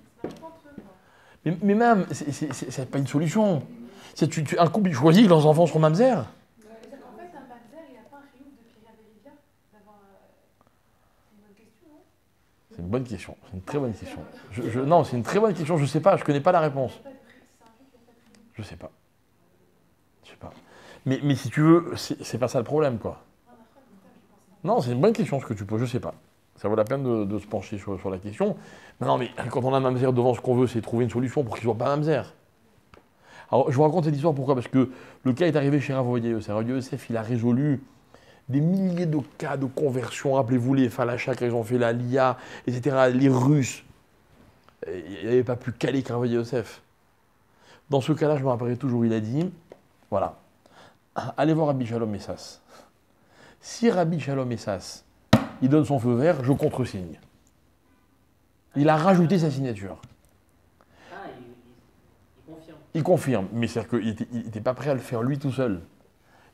Mais même, c'est pas une solution. Un couple choisit que leurs enfants seront mamzer. En fait, un mamzer, il n'a pas un chiouf de Pierre Bélévia d'avoir. C'est une bonne question, non? C'est une bonne question. C'est une très bonne question. Non, c'est une très bonne question. Je ne sais pas. Je ne connais pas la réponse. Je sais pas. Je sais pas. Mais si tu veux, c'est pas ça le problème, quoi. Non, c'est une bonne question ce que tu poses. Je sais pas. Ça vaut la peine de se pencher sur la question. Non, mais quand on a mamzer devant, ce qu'on veut, c'est trouver une solution pour qu'il ne soit pas mamzer. Alors, je vous raconte cette histoire, pourquoi? Parce que le cas est arrivé chez Rav Ovadia Yosef. Rav Ovadia Yosef, il a résolu des milliers de cas de conversion. Rappelez-vous les Falachas, quand ils ont fait la Lia, etc., les Russes. Il n'avait pas pu caler Rav Ovadia Yosef. Dans ce cas-là, je me rappellerai toujours, il a dit, voilà, allez voir Rabbi Shalom Messas. Si Rabbi Shalom Messas, il donne son feu vert, je contresigne. Il a rajouté sa signature. Ah, il confirme. Il confirme, mais c'est-à-dire qu'il n'était pas prêt à le faire lui tout seul.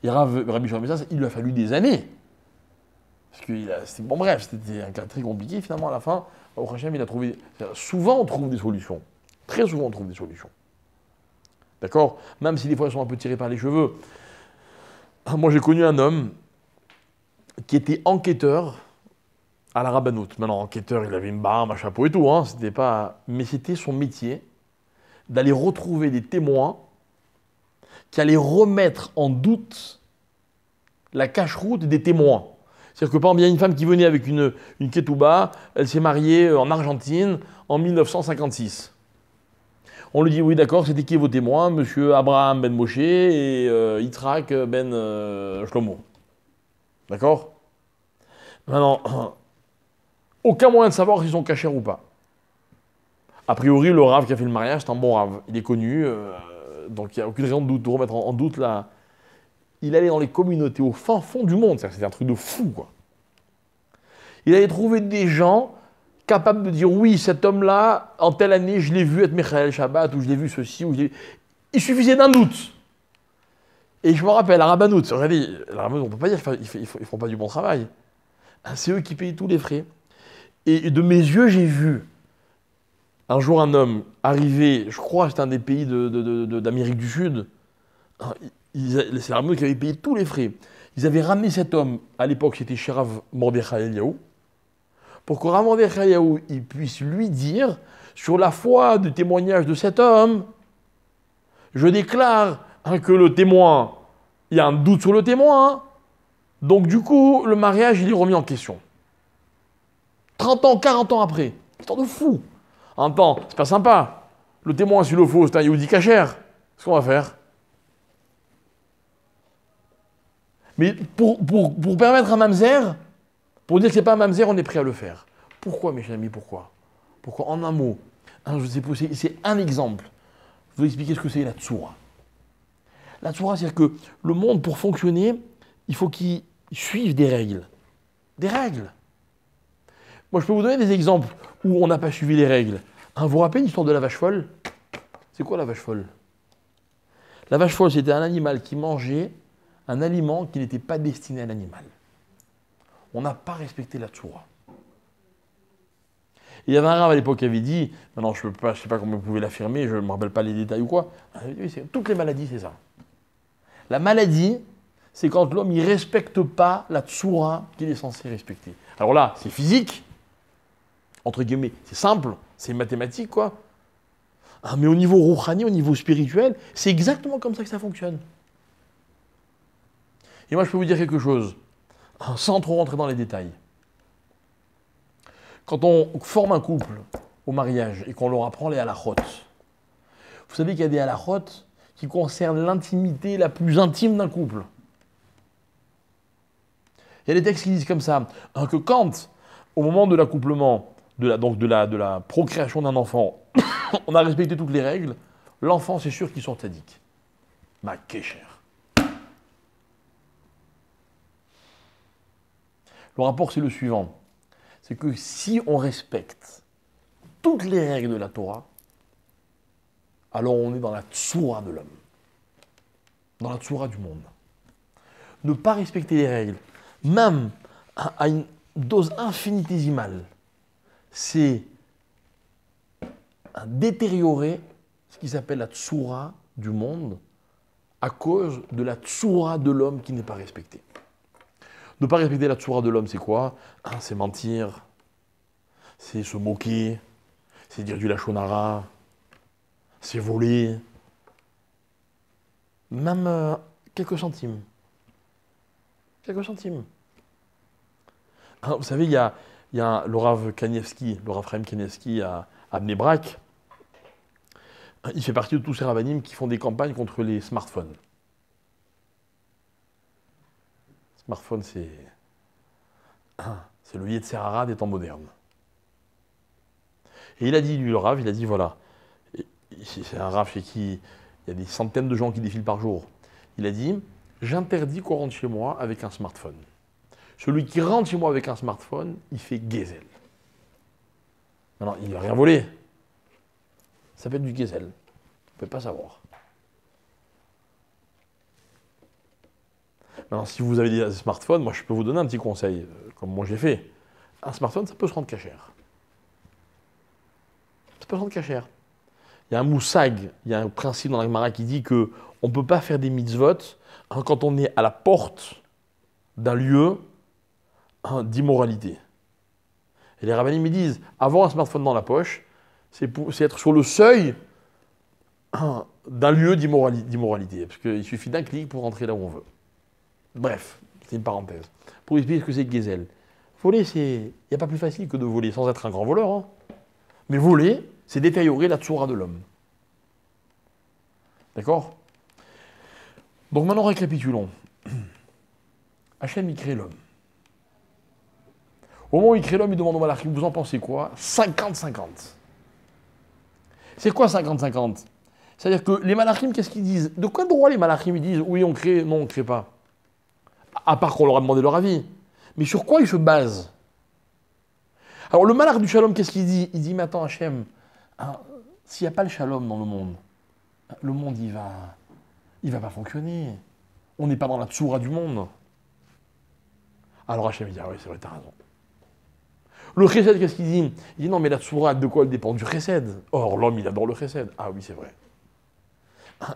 Et Rabbi Shalom Messas, il lui a fallu des années. Parce que bon, bref, c'était un cas très compliqué. Finalement, à la fin, au Hachem, il a trouvé. Souvent, on trouve des solutions. Très souvent, on trouve des solutions. D'accord? Même si des fois, elles sont un peu tirées par les cheveux. Moi, j'ai connu un homme qui était enquêteur à la rabbanoute. Maintenant, enquêteur, il avait une barbe, un chapeau et tout, hein, c'était pas... Mais c'était son métier d'aller retrouver des témoins qui allaient remettre en doute la cache-route des témoins. C'est-à-dire que, par exemple, il y a une femme qui venait avec une ketouba, elle s'est mariée en Argentine en 1956. On lui dit, oui, d'accord, c'était qui vos témoins? Monsieur Abraham ben Moshe et Yitzhak ben Shlomo. D'accord? Maintenant, aucun moyen de savoir s'ils sont cachers ou pas. A priori, le rave qui a fait le mariage, c'est un bon rave. Il est connu, donc il n'y a aucune raison de remettre en doute là. Il allait dans les communautés au fin fond du monde, c'est un truc de fou, quoi. il allait trouver des gens capables de dire oui, cet homme-là, en telle année, je l'ai vu être Michael Shabbat, ou je l'ai vu ceci, ou je l'ai... Il suffisait d'un doute. Et je me rappelle, la Rabbanout, regardez, la Rabbanout, on ne peut pas dire qu'ils ne font pas du bon travail. C'est eux qui payent tous les frais. Et de mes yeux, j'ai vu un jour un homme arriver, je crois que c'était un des pays d'Amérique du Sud, c'est la Rabbanout qui avait payé tous les frais. Ils avaient ramené cet homme, à l'époque c'était Shirav Mordechai Eliyahu, pour que Rav Mordechai Eliyahu il puisse lui dire, sur la foi du témoignage de cet homme, je déclare que le témoin, il y a un doute sur le témoin, donc du coup, le mariage, il est remis en question. 30 ans, 40 ans après, histoire de fou. En temps, c'est pas sympa. Le témoin, s'il le faut, c'est un Yehudi Kacher. Qu'est-ce qu'on va faire? Mais pour permettre un mamzer, pour dire que c'est pas un mamzer, on est prêt à le faire. Pourquoi, mes chers amis, pourquoi? Pourquoi? En un mot, c'est un exemple. Je vais expliquer ce que c'est la tsoura. La tsoura, c'est-à-dire que le monde, pour fonctionner, il faut qu'il suive des règles. Des règles. Moi, je peux vous donner des exemples où on n'a pas suivi les règles. Vous vous rappelez l'histoire de la vache folle? C'est quoi la vache folle? La vache folle, c'était un animal qui mangeait un aliment qui n'était pas destiné à l'animal. On n'a pas respecté la tsoura. Il y avait un rabbin à l'époque qui avait dit, maintenant je ne sais pas comment vous pouvez l'affirmer, je ne me rappelle pas les détails ou quoi, toutes les maladies c'est ça. La maladie, c'est quand l'homme ne respecte pas la tsoura qu'il est censé respecter. Alors là, c'est physique, entre guillemets, c'est simple, c'est mathématique quoi. Mais au niveau rouhani, au niveau spirituel, c'est exactement comme ça que ça fonctionne. Et moi je peux vous dire quelque chose, sans trop rentrer dans les détails. Quand on forme un couple au mariage et qu'on leur apprend les halachot, vous savez qu'il y a des halachot qui concernent l'intimité la plus intime d'un couple. Il y a des textes qui disent comme ça, que quand, au moment de l'accouplement, de la procréation d'un enfant, on a respecté toutes les règles, l'enfant c'est sûr qu'il sort tzaddik. Ma kécher. Le rapport c'est le suivant. C'est que si on respecte toutes les règles de la Torah, alors on est dans la tsoura de l'homme, dans la tsoura du monde. Ne pas respecter les règles, même à une dose infinitésimale, c'est détériorer ce qui s'appelle la tsoura du monde à cause de la tsoura de l'homme qui n'est pas respectée. Ne pas respecter la tsoura de l'homme, c'est quoi? C'est mentir, c'est se moquer, c'est dire du lachon hara, c'est voler, même quelques centimes. Quelques centimes. Vous savez, il y a le Rav Kanievski, le Rav Chaim Kanievski à Bnei Brak. Il fait partie de tous ces rabbanim qui font des campagnes contre les smartphones. Smartphone, c'est le Yetzer Hara des temps modernes. Et il a dit, lui, le Rav, il a dit, voilà, c'est un Rav chez qui il y a des centaines de gens qui défilent par jour. Il a dit, j'interdis qu'on rentre chez moi avec un smartphone. Celui qui rentre chez moi avec un smartphone, il fait gezel. Non, il ne va rien voler. Ça s'appelle du gezel. Vous ne pouvez pas savoir. Maintenant, si vous avez des smartphones, moi je peux vous donner un petit conseil, comme moi j'ai fait. Un smartphone, ça peut se rendre cachère. Ça peut se rendre cachère. Il y a un moussag, il y a un principe dans la Gemara qui dit qu'on ne peut pas faire des mitzvot quand on est à la porte d'un lieu d'immoralité. Et les rabbinim me disent, avoir un smartphone dans la poche, c'est être sur le seuil d'un lieu d'immoralité. Parce qu'il suffit d'un clic pour rentrer là où on veut. Bref, c'est une parenthèse. Pour expliquer ce que c'est Gezel. Voler, il n'y a pas plus facile que de voler sans être un grand voleur. Hein. Mais voler, c'est détériorer la tsoura de l'homme. D'accord? Donc maintenant, récapitulons. Hachem, il crée l'homme. Au moment où il crée l'homme, il demande aux malachim, vous en pensez quoi? 50-50. C'est quoi 50-50? C'est-à-dire que les malachim, qu'est-ce qu'ils disent? De quoi droit les malachim ils disent oui, on crée, non, on ne crée pas? À part qu'on leur a demandé leur avis. Mais sur quoi ils se basent? Alors le malach du shalom, qu'est-ce qu'il dit? Il dit, mais attends Hachem, hein, s'il n'y a pas le shalom dans le monde il va pas fonctionner. On n'est pas dans la tsoura du monde. Alors Hachem dit, ah oui c'est vrai, t'as raison. Le chesed, qu'est-ce qu'il dit? Il dit, non mais la tsoura, de quoi elle dépend? Du chesed. Or l'homme il adore le chesed. Ah oui c'est vrai.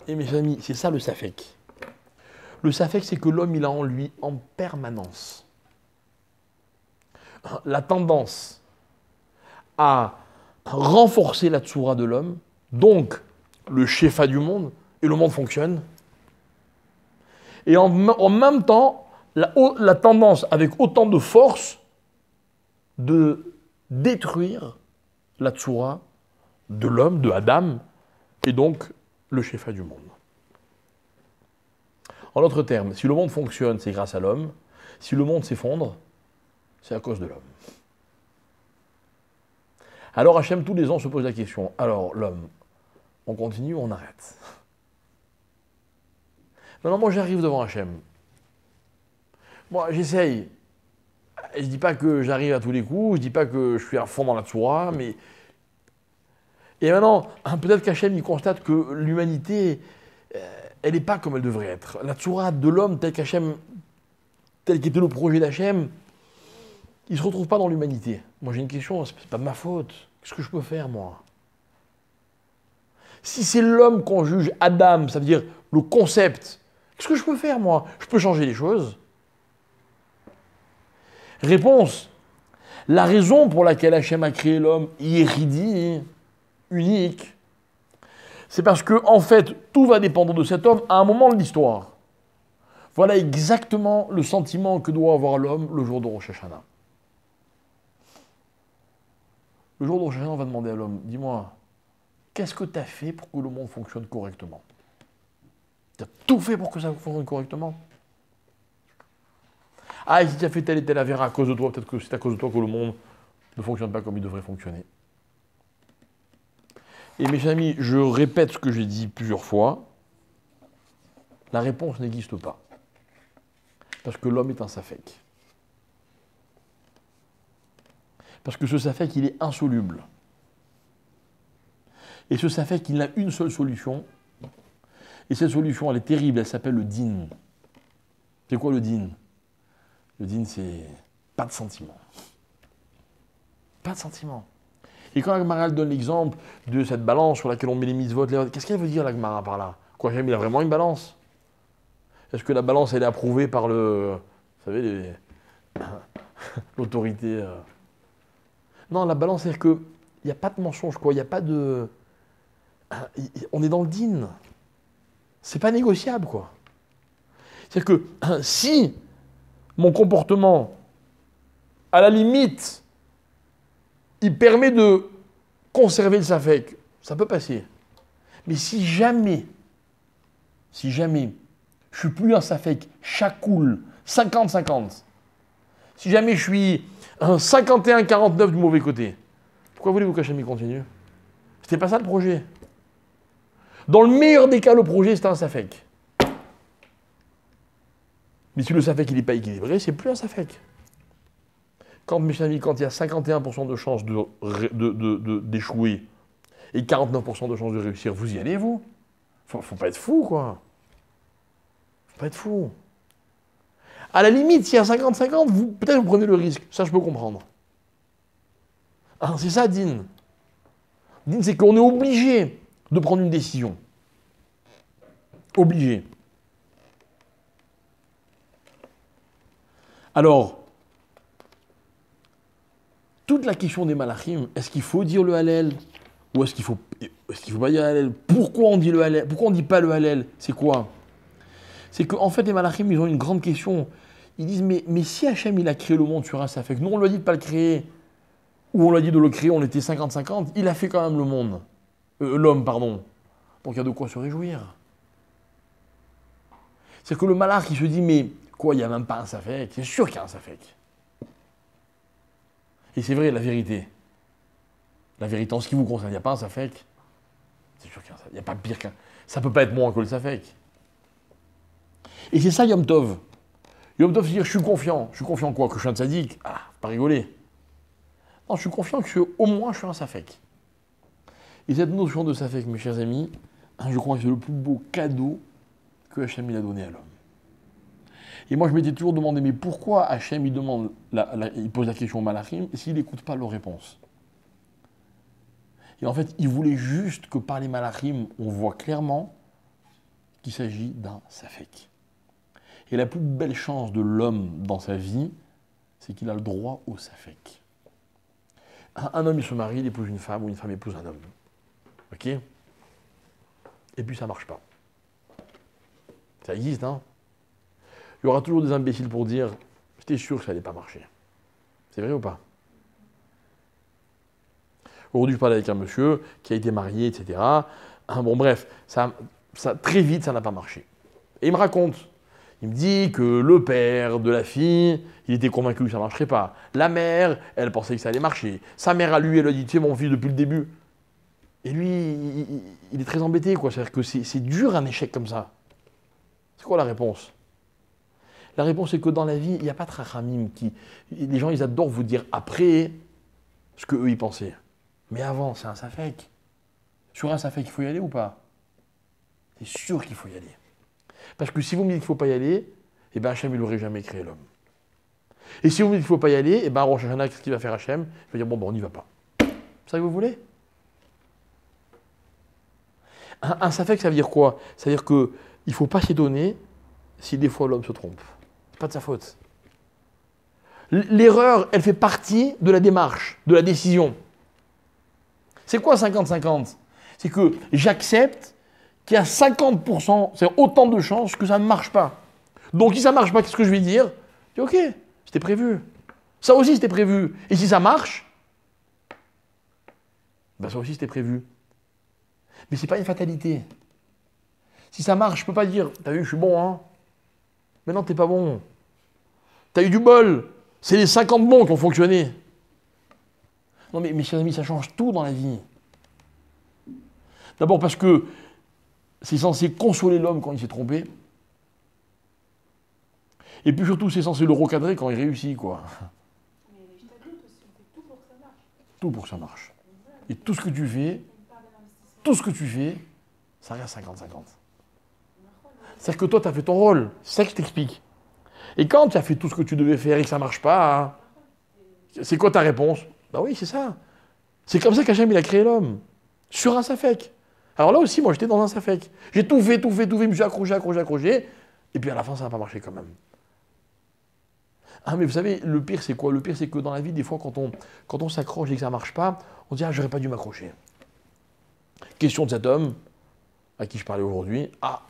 Et mes amis, c'est ça le safek. Le safek, c'est que l'homme il a en lui en permanence la tendance à renforcer la tsoura de l'homme, donc le shefa du monde, et le monde fonctionne. Et en même temps, la tendance avec autant de force de détruire la tsoura de l'homme, de Adam, et donc le shefa du monde. En d'autres termes, si le monde fonctionne, c'est grâce à l'homme. Si le monde s'effondre, c'est à cause de l'homme. Alors Hachem, tous les ans, se pose la question, alors l'homme, on continue ou on arrête? Maintenant, moi j'arrive devant Hachem. Moi j'essaye. Je ne dis pas que j'arrive à tous les coups, je ne dis pas que je suis à fond dans la tsoura, mais... Et maintenant, peut-être qu'Hachem, il constate que l'humanité, elle n'est pas comme elle devrait être. La tsoura de l'homme, tel qu'était le projet d'Hachem, il ne se retrouve pas dans l'humanité. Moi j'ai une question, c'est pas de ma faute. Qu'est-ce que je peux faire, moi? Si c'est l'homme qu'on juge, Adam, ça veut dire le concept, qu'est-ce que je peux faire, moi? Je peux changer les choses. Réponse, la raison pour laquelle Hachem a créé l'homme yéridi, unique, c'est parce que, en fait, tout va dépendre de cet homme à un moment de l'histoire. Voilà exactement le sentiment que doit avoir l'homme le jour de Rosh Hashanah. Le jour de Rosh Hashanah, on va demander à l'homme, dis-moi, qu'est-ce que tu as fait pour que le monde fonctionne correctement? Tu as tout fait pour que ça fonctionne correctement? Ah, et si tu as fait telle et telle affaire à cause de toi, peut-être que c'est à cause de toi que le monde ne fonctionne pas comme il devrait fonctionner. Et mes amis, je répète ce que j'ai dit plusieurs fois, la réponse n'existe pas. Parce que l'homme est un safek. Parce que ce safek, il est insoluble. Et ce safek, il n'a une seule solution. Et cette solution, elle est terrible, elle s'appelle le din. C'est quoi le din? Le din, c'est pas de sentiment. Pas de sentiment. Et quand la Gemara donne l'exemple de cette balance sur laquelle on met les mitzvot, qu'est-ce qu'elle veut dire la Gemara par là? Quoi, il a vraiment une balance? Est-ce que la balance, elle est approuvée par vous savez, l'autorité Non, la balance, c'est qu'il n'y a pas de mensonge, quoi. Il n'y a pas de... On est dans le din. C'est pas négociable, quoi. C'est-à-dire que si mon comportement, à la limite, il permet de conserver le safek, ça peut passer. Mais si jamais, je suis plus un safek, chakoul, 50-50, si jamais je suis un 51-49 du mauvais côté, pourquoi voulez-vous qu'Hachem y continue? C'était pas ça le projet. Dans le meilleur des cas, le projet, c'était un safek. Mais si le safek il n'est pas équilibré, c'est plus un safek. Quand, mes amis, quand il y a 51% de chances d'échouer et 49% de chances de réussir, vous y allez, vous? Faut pas être fou, quoi. Faut pas être fou. À la limite, s'il y a 50-50, peut-être vous prenez le risque. Ça, je peux comprendre. C'est ça, din. Din, c'est qu'on est obligé de prendre une décision. Obligé. Alors, toute la question des malachim, est-ce qu'il faut dire le Hallel ou est-ce qu'il faut pas dire le Hallel? Pourquoi on dit le Hallel? Pourquoi on ne dit pas le Hallel? C'est quoi? C'est qu'en fait, les malachim, ils ont une grande question. Ils disent, mais si Hachem, il a créé le monde sur un safek, nous, on lui a dit de ne pas le créer, ou on lui a dit de le créer, on était 50-50, il a fait quand même le monde. L'homme, pardon. Donc il y a de quoi se réjouir. C'est que le malach, il se dit, mais quoi, il n'y a même pas un safek? C'est sûr qu'il y a un safek. Et c'est vrai, la vérité. La vérité, en ce qui vous concerne, il n'y a pas un safek. C'est sûr qu'il y a un safek. Il n'y a pas pire qu'un... Ça ne peut pas être moins que le safek. Et c'est ça Yom Tov. Yom Tov, c'est dire, je suis confiant. Je suis confiant quoi? Que je suis un tzaddik? Ah, pas rigoler. Non, je suis confiant qu'au moins je suis un safek. Et cette notion de safek, mes chers amis, je crois que c'est le plus beau cadeau que Hachem il a donné à l'homme. Et moi, je m'étais toujours demandé, mais pourquoi Hachem il pose la question au Malachim s'il n'écoute pas leurs réponses? Et en fait, il voulait juste que par les Malachim, on voit clairement qu'il s'agit d'un safek. Et la plus belle chance de l'homme dans sa vie, c'est qu'il a le droit au safek. Un homme, il se marie, il épouse une femme, ou une femme épouse un homme. Ok? Et puis ça ne marche pas. Ça existe, hein? Il y aura toujours des imbéciles pour dire « j'étais sûr que ça n'allait pas marcher ». C'est vrai ou pas? Aujourd'hui, je parlais avec un monsieur qui a été marié, etc. Bon, bref, ça, très vite, ça n'a pas marché. Et il me raconte. Il me dit que le père de la fille, il était convaincu que ça ne marcherait pas. La mère, elle pensait que ça allait marcher. Sa mère, à lui, elle a dit « tu sais, mon fils, depuis le début ». Et lui, il est très embêté, quoi. C'est-à-dire que c'est dur un échec comme ça. C'est quoi la réponse? La réponse est que dans la vie, il n'y a pas de rachamim qui... Les gens, ils adorent vous dire après ce qu'eux, ils pensaient. Mais avant, c'est un safek. Sur un safek, il faut y aller ou pas? C'est sûr qu'il faut y aller. Parce que si vous me dites qu'il ne faut pas y aller, eh bien Hachem, il n'aurait jamais créé l'homme. Et si vous me dites qu'il ne faut pas y aller, eh bien Rosh Hashanah, qu'est-ce qu'il va faire Hachem? Il va dire, bon, ben, on n'y va pas. C'est ça que vous voulez? Un safek, ça veut dire quoi? Ça veut dire qu'il ne faut pas s'étonner si des fois l'homme se trompe. Ce n'est pas de sa faute. L'erreur, elle fait partie de la démarche, de la décision. C'est quoi 50-50? C'est que j'accepte qu'il y a 50%, c'est autant de chances que ça ne marche pas. Donc si ça ne marche pas, qu'est-ce que je vais dire? Je dis ok, c'était prévu. Ça aussi c'était prévu. Et si ça marche, ben ça aussi c'était prévu. Mais ce n'est pas une fatalité. Si ça marche, je ne peux pas dire, t'as vu, je suis bon, hein? Mais non, t'es pas bon. T'as eu du bol. C'est les 50 bons qui ont fonctionné. Non mais mes chers amis, ça change tout dans la vie. D'abord parce que c'est censé consoler l'homme quand il s'est trompé. Et puis surtout, c'est censé le recadrer quand il réussit, quoi. Mais je t'ajoute aussi, on fait tout pour que ça marche. Tout pour que ça marche. Et tout ce que tu fais, Une part d'investissement. ça reste 50-50. C'est-à-dire que toi, tu as fait ton rôle. C'est ça que je t'explique. Et quand tu as fait tout ce que tu devais faire et que ça ne marche pas, hein, c'est quoi ta réponse? Ben oui, c'est ça. C'est comme ça qu'Hachem, il a créé l'homme. Sur un safek. Alors là aussi, moi, j'étais dans un safek. J'ai tout fait, je me suis accroché. Et puis à la fin, ça n'a pas marché quand même. Ah, mais vous savez, le pire, c'est quoi? Le pire, c'est que dans la vie, des fois, quand on s'accroche et que ça ne marche pas, on se dit « ah, j'aurais pas dû m'accrocher ». Question de cet homme à qui je parlais aujourd'hui. « Ah,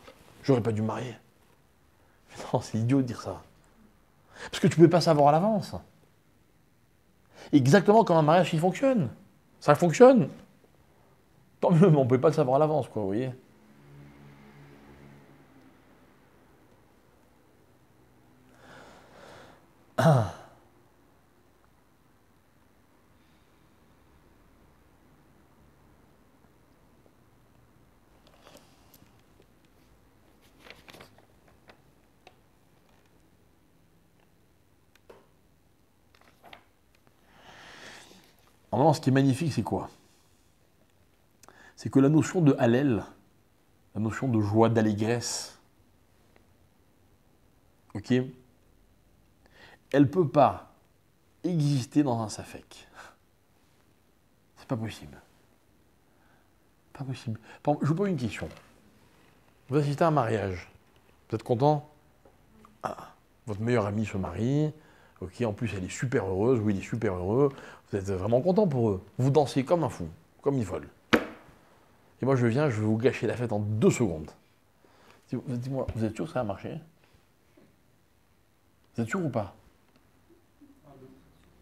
j'aurais pas dû me marier ». Non, c'est idiot de dire ça. Parce que tu ne peux pas savoir à l'avance. Exactement comme un mariage qui fonctionne. Ça fonctionne. Tant mieux, mais on ne peut pas le savoir à l'avance, quoi, vous voyez. Ah. Alors, ce qui est magnifique, c'est quoi? C'est que la notion de Hallel, la notion de joie, d'allégresse, ok, elle ne peut pas exister dans un safek. C'est pas possible. Pas possible. Par exemple, je vous pose une question. Vous assistez à un mariage. Vous êtes content? Ah, votre meilleure amie se marie. Ok, en plus elle est super heureuse, oui, il est super heureux. Vous êtes vraiment content pour eux. Vous dansez comme un fou, comme une folle. Et moi je viens, je vais vous gâcher la fête en 2 secondes. Dis-moi, vous êtes sûr que ça va marcher? Vous êtes sûr ou pas?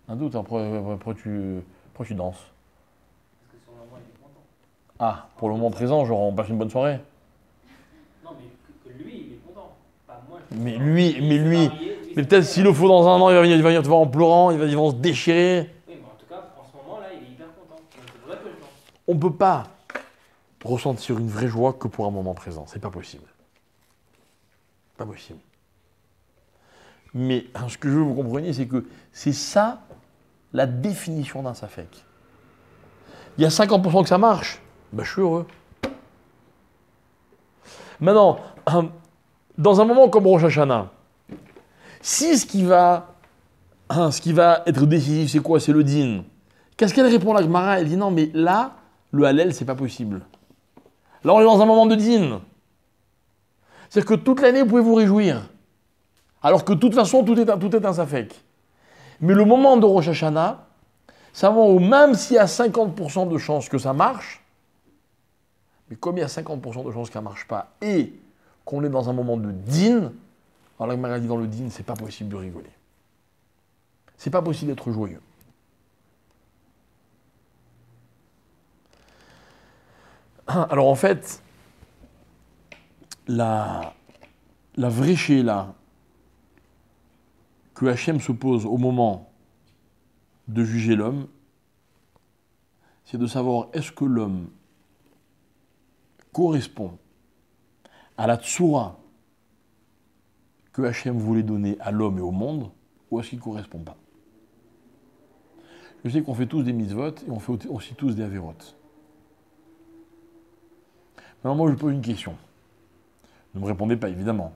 Un doute, pourquoi tu danses? Parce que sur le moment, il est content. Ah, pour le moment présent, genre on passe une bonne soirée. Non, mais que lui, il est content. Pas moi. Mais peut-être s'il le faut dans un an, il va venir te voir en pleurant, ils vont se déchirer. Oui, mais en tout cas, en ce moment-là, il est hyper content. Donc c'est vrai que le temps. On ne peut pas ressentir une vraie joie que pour un moment présent. C'est pas possible. Pas possible. Mais ce que je veux que vous compreniez, c'est que c'est ça la définition d'un safek. Il y a 50% que ça marche, ben, je suis heureux. Maintenant, dans un moment comme Rosh Hashanah, si ce qui va être décisif, c'est quoi? C'est le din. Qu'est-ce qu'elle répond à la Gemara? Elle dit non, mais là, le halal, c'est pas possible. Là, on est dans un moment de din. C'est-à-dire que toute l'année, vous pouvez vous réjouir. Alors que de toute façon, tout est un safek. Mais le moment de Rosh Hashanah, c'est un moment où même s'il y a 50% de chances que ça marche, mais comme il y a 50% de chances que ça ne marche pas et qu'on est dans un moment de din, alors la Gemara dit dans le din, c'est pas possible de rigoler. C'est pas possible d'être joyeux. Alors en fait, la vraie shéla que Hachem se pose au moment de juger l'homme, c'est de savoir est-ce que l'homme correspond à la tsura que Hachem voulait donner à l'homme et au monde, ou est-ce qu'il ne correspond pas? Je sais qu'on fait tous des mitzvot et on fait aussi tous des averot. Maintenant, moi, je pose une question. Ne me répondez pas, évidemment.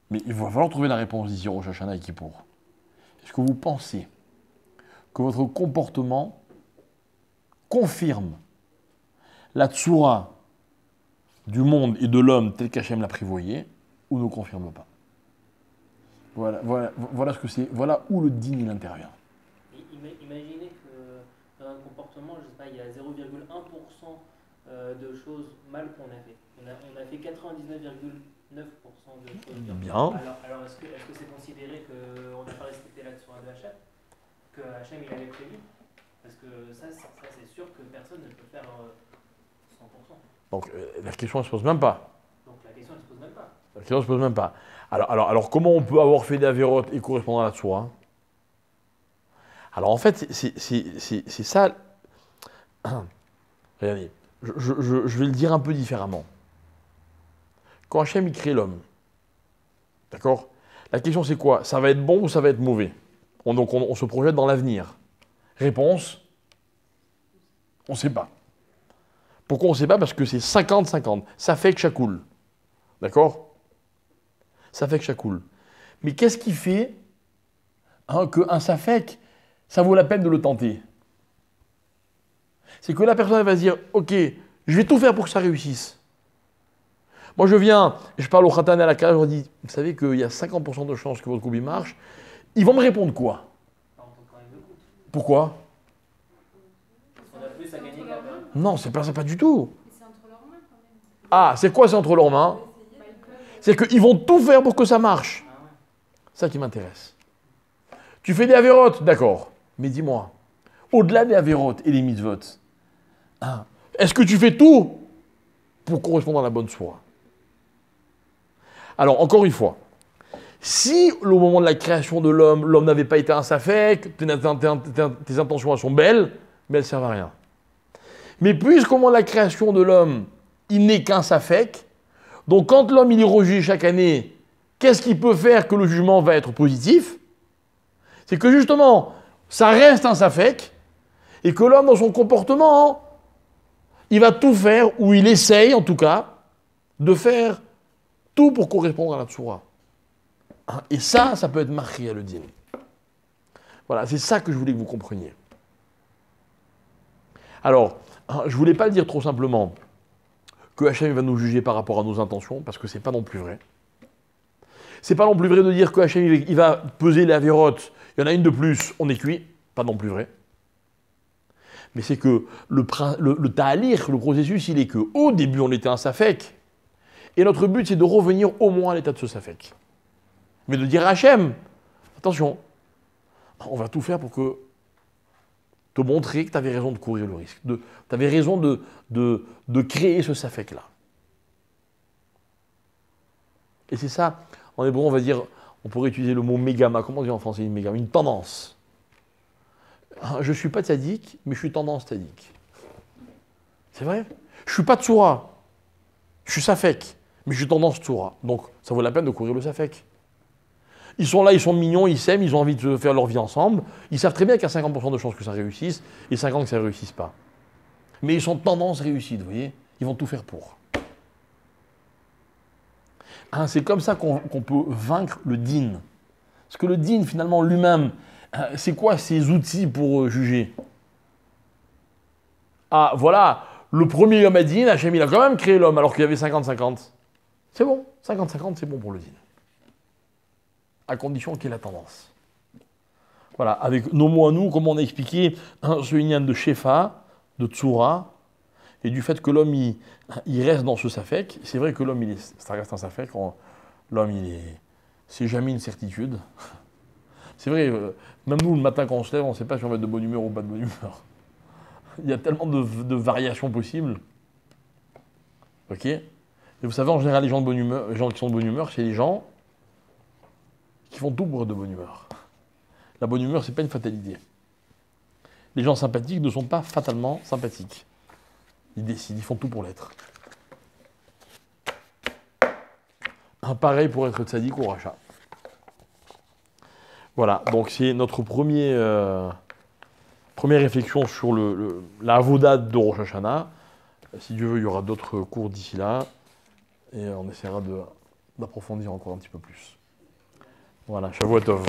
Mais il va falloir trouver la réponse d'ici Rosh Hashanah et Kippour. Est-ce que vous pensez que votre comportement confirme la tsura du monde et de l'homme tel qu'Hachem l'a prévoyé, ou ne confirme pas? Voilà ce que c'est. Voilà où le din il intervient. Imaginez que dans un comportement, je sais pas, il y a 0,1% de choses mal qu'on a fait. On a fait 99,9% de choses bien. Bien. Alors est-ce que c'est considéré qu'on n'a pas respecté la tsura de Hachem? Que Hachem il avait prévu? Parce que ça c'est sûr que personne ne peut faire 100%. Donc la question ne se pose même pas. Donc la question ne se pose même pas. La question ne se pose même pas. Alors comment on peut avoir fait des avérotes et correspondre à la tsura? Alors en fait, c'est ça. Regardez, je vais le dire un peu différemment. Quand Hachem il crée l'homme, d'accord? La question c'est quoi? Ça va être bon ou ça va être mauvais? Donc on se projette dans l'avenir. Réponse, on ne sait pas. Pourquoi on ne sait pas? Parce que c'est 50-50. Ça fait que ça coule. D'accord? Ça fait que ça coule. Mais qu'est-ce qui fait qu'un safek, ça vaut la peine de le tenter? C'est que la personne elle va se dire, ok, je vais tout faire pour que ça réussisse. Moi je viens, je parle au khatan et à la cage, je leur dis, vous savez qu'il y a 50% de chances que votre couple marche. Ils vont me répondre quoi? Pourquoi? On a plus à gagner qu'à perdre. Non, c'est pas du tout. C'est entre leurs mains quand même. Ah, c'est quoi, c'est entre leurs mains? C'est qu'ils vont tout faire pour que ça marche. Ah ouais. Ça qui m'intéresse. Tu fais des avérotes, d'accord. Mais dis-moi, au-delà des avérotes et des mitzvot, est-ce que tu fais tout pour correspondre à la bonne sourate? Alors, encore une fois, si au moment de la création de l'homme n'avait pas été un safek, tes intentions elles sont belles, mais elles ne servent à rien. Mais puisqu'au moment de la création de l'homme, il n'est qu'un safek, donc quand l'homme il est rejugé chaque année, qu'est-ce qui peut faire que le jugement va être positif? C'est que justement, ça reste un safek, et que l'homme dans son comportement, il va tout faire, ou il essaye en tout cas, de faire tout pour correspondre à la tsura. Et ça peut être marqué à le dire. Voilà, c'est ça que je voulais que vous compreniez. Alors, je ne voulais pas le dire trop simplement que Hachem va nous juger par rapport à nos intentions, parce que ce n'est pas non plus vrai. Ce n'est pas non plus vrai de dire que Hachem il va peser les avérotes, il y en a une de plus, on est cuit. Pas non plus vrai. Mais c'est que le ta'alir, le processus, il est qu'au début, on était un safek, et notre but, c'est de revenir au moins à l'état de ce safek. Mais de dire à Hachem, attention, on va tout faire pour te montrer que tu avais raison de courir le risque. Tu avais raison de créer ce safek-là. Et c'est ça, en hébreu, on va dire, on pourrait utiliser le mot mégama. Comment on dit en français une mégama? Une tendance. Je ne suis pas tzaddik, mais je suis tendance tzaddik. C'est vrai? Je ne suis pas tsura. Je suis safek, mais je suis tendance tsura. Donc, ça vaut la peine de courir le safek. Ils sont là, ils sont mignons, ils s'aiment, ils ont envie de faire leur vie ensemble. Ils savent très bien qu'il y a 50% de chances que ça réussisse et 50% que ça ne réussisse pas. Mais ils sont tendance réussite, vous voyez. Ils vont tout faire pour. Hein, c'est comme ça qu'on peut vaincre le dîn. Parce que le dîn, finalement, lui-même, c'est quoi ses outils pour juger? Ah, voilà, le premier homme à dîn, Hachem, il a quand même créé l'homme alors qu'il y avait 50-50. C'est bon, 50-50, c'est bon pour le dîn. À condition qu'il y ait la tendance. Voilà, avec nos mots à nous, comme on a expliqué, ce inyan de Shefa, de Tsura, et du fait que l'homme, il reste dans ce safek. C'est vrai que l'homme, ça reste un safek. L'homme, c'est jamais une certitude. C'est vrai, même nous, le matin quand on se lève, on ne sait pas si on va être de bonne humeur ou pas de bonne humeur. Il y a tellement de variations possibles. Ok? Et vous savez, en général, les gens qui sont de bonne humeur, c'est les gens qui font tout pour être de bonne humeur. La bonne humeur, ce n'est pas une fatalité. Les gens sympathiques ne sont pas fatalement sympathiques. Ils décident, ils font tout pour l'être. Un pareil pour être tzaddik ou rachat. Voilà, donc c'est notre première réflexion sur la avoda de Rosh Hashanah. Si Dieu veut, il y aura d'autres cours d'ici là. Et on essaiera d'approfondir encore un petit peu plus. Voilà, Shavuot Tov.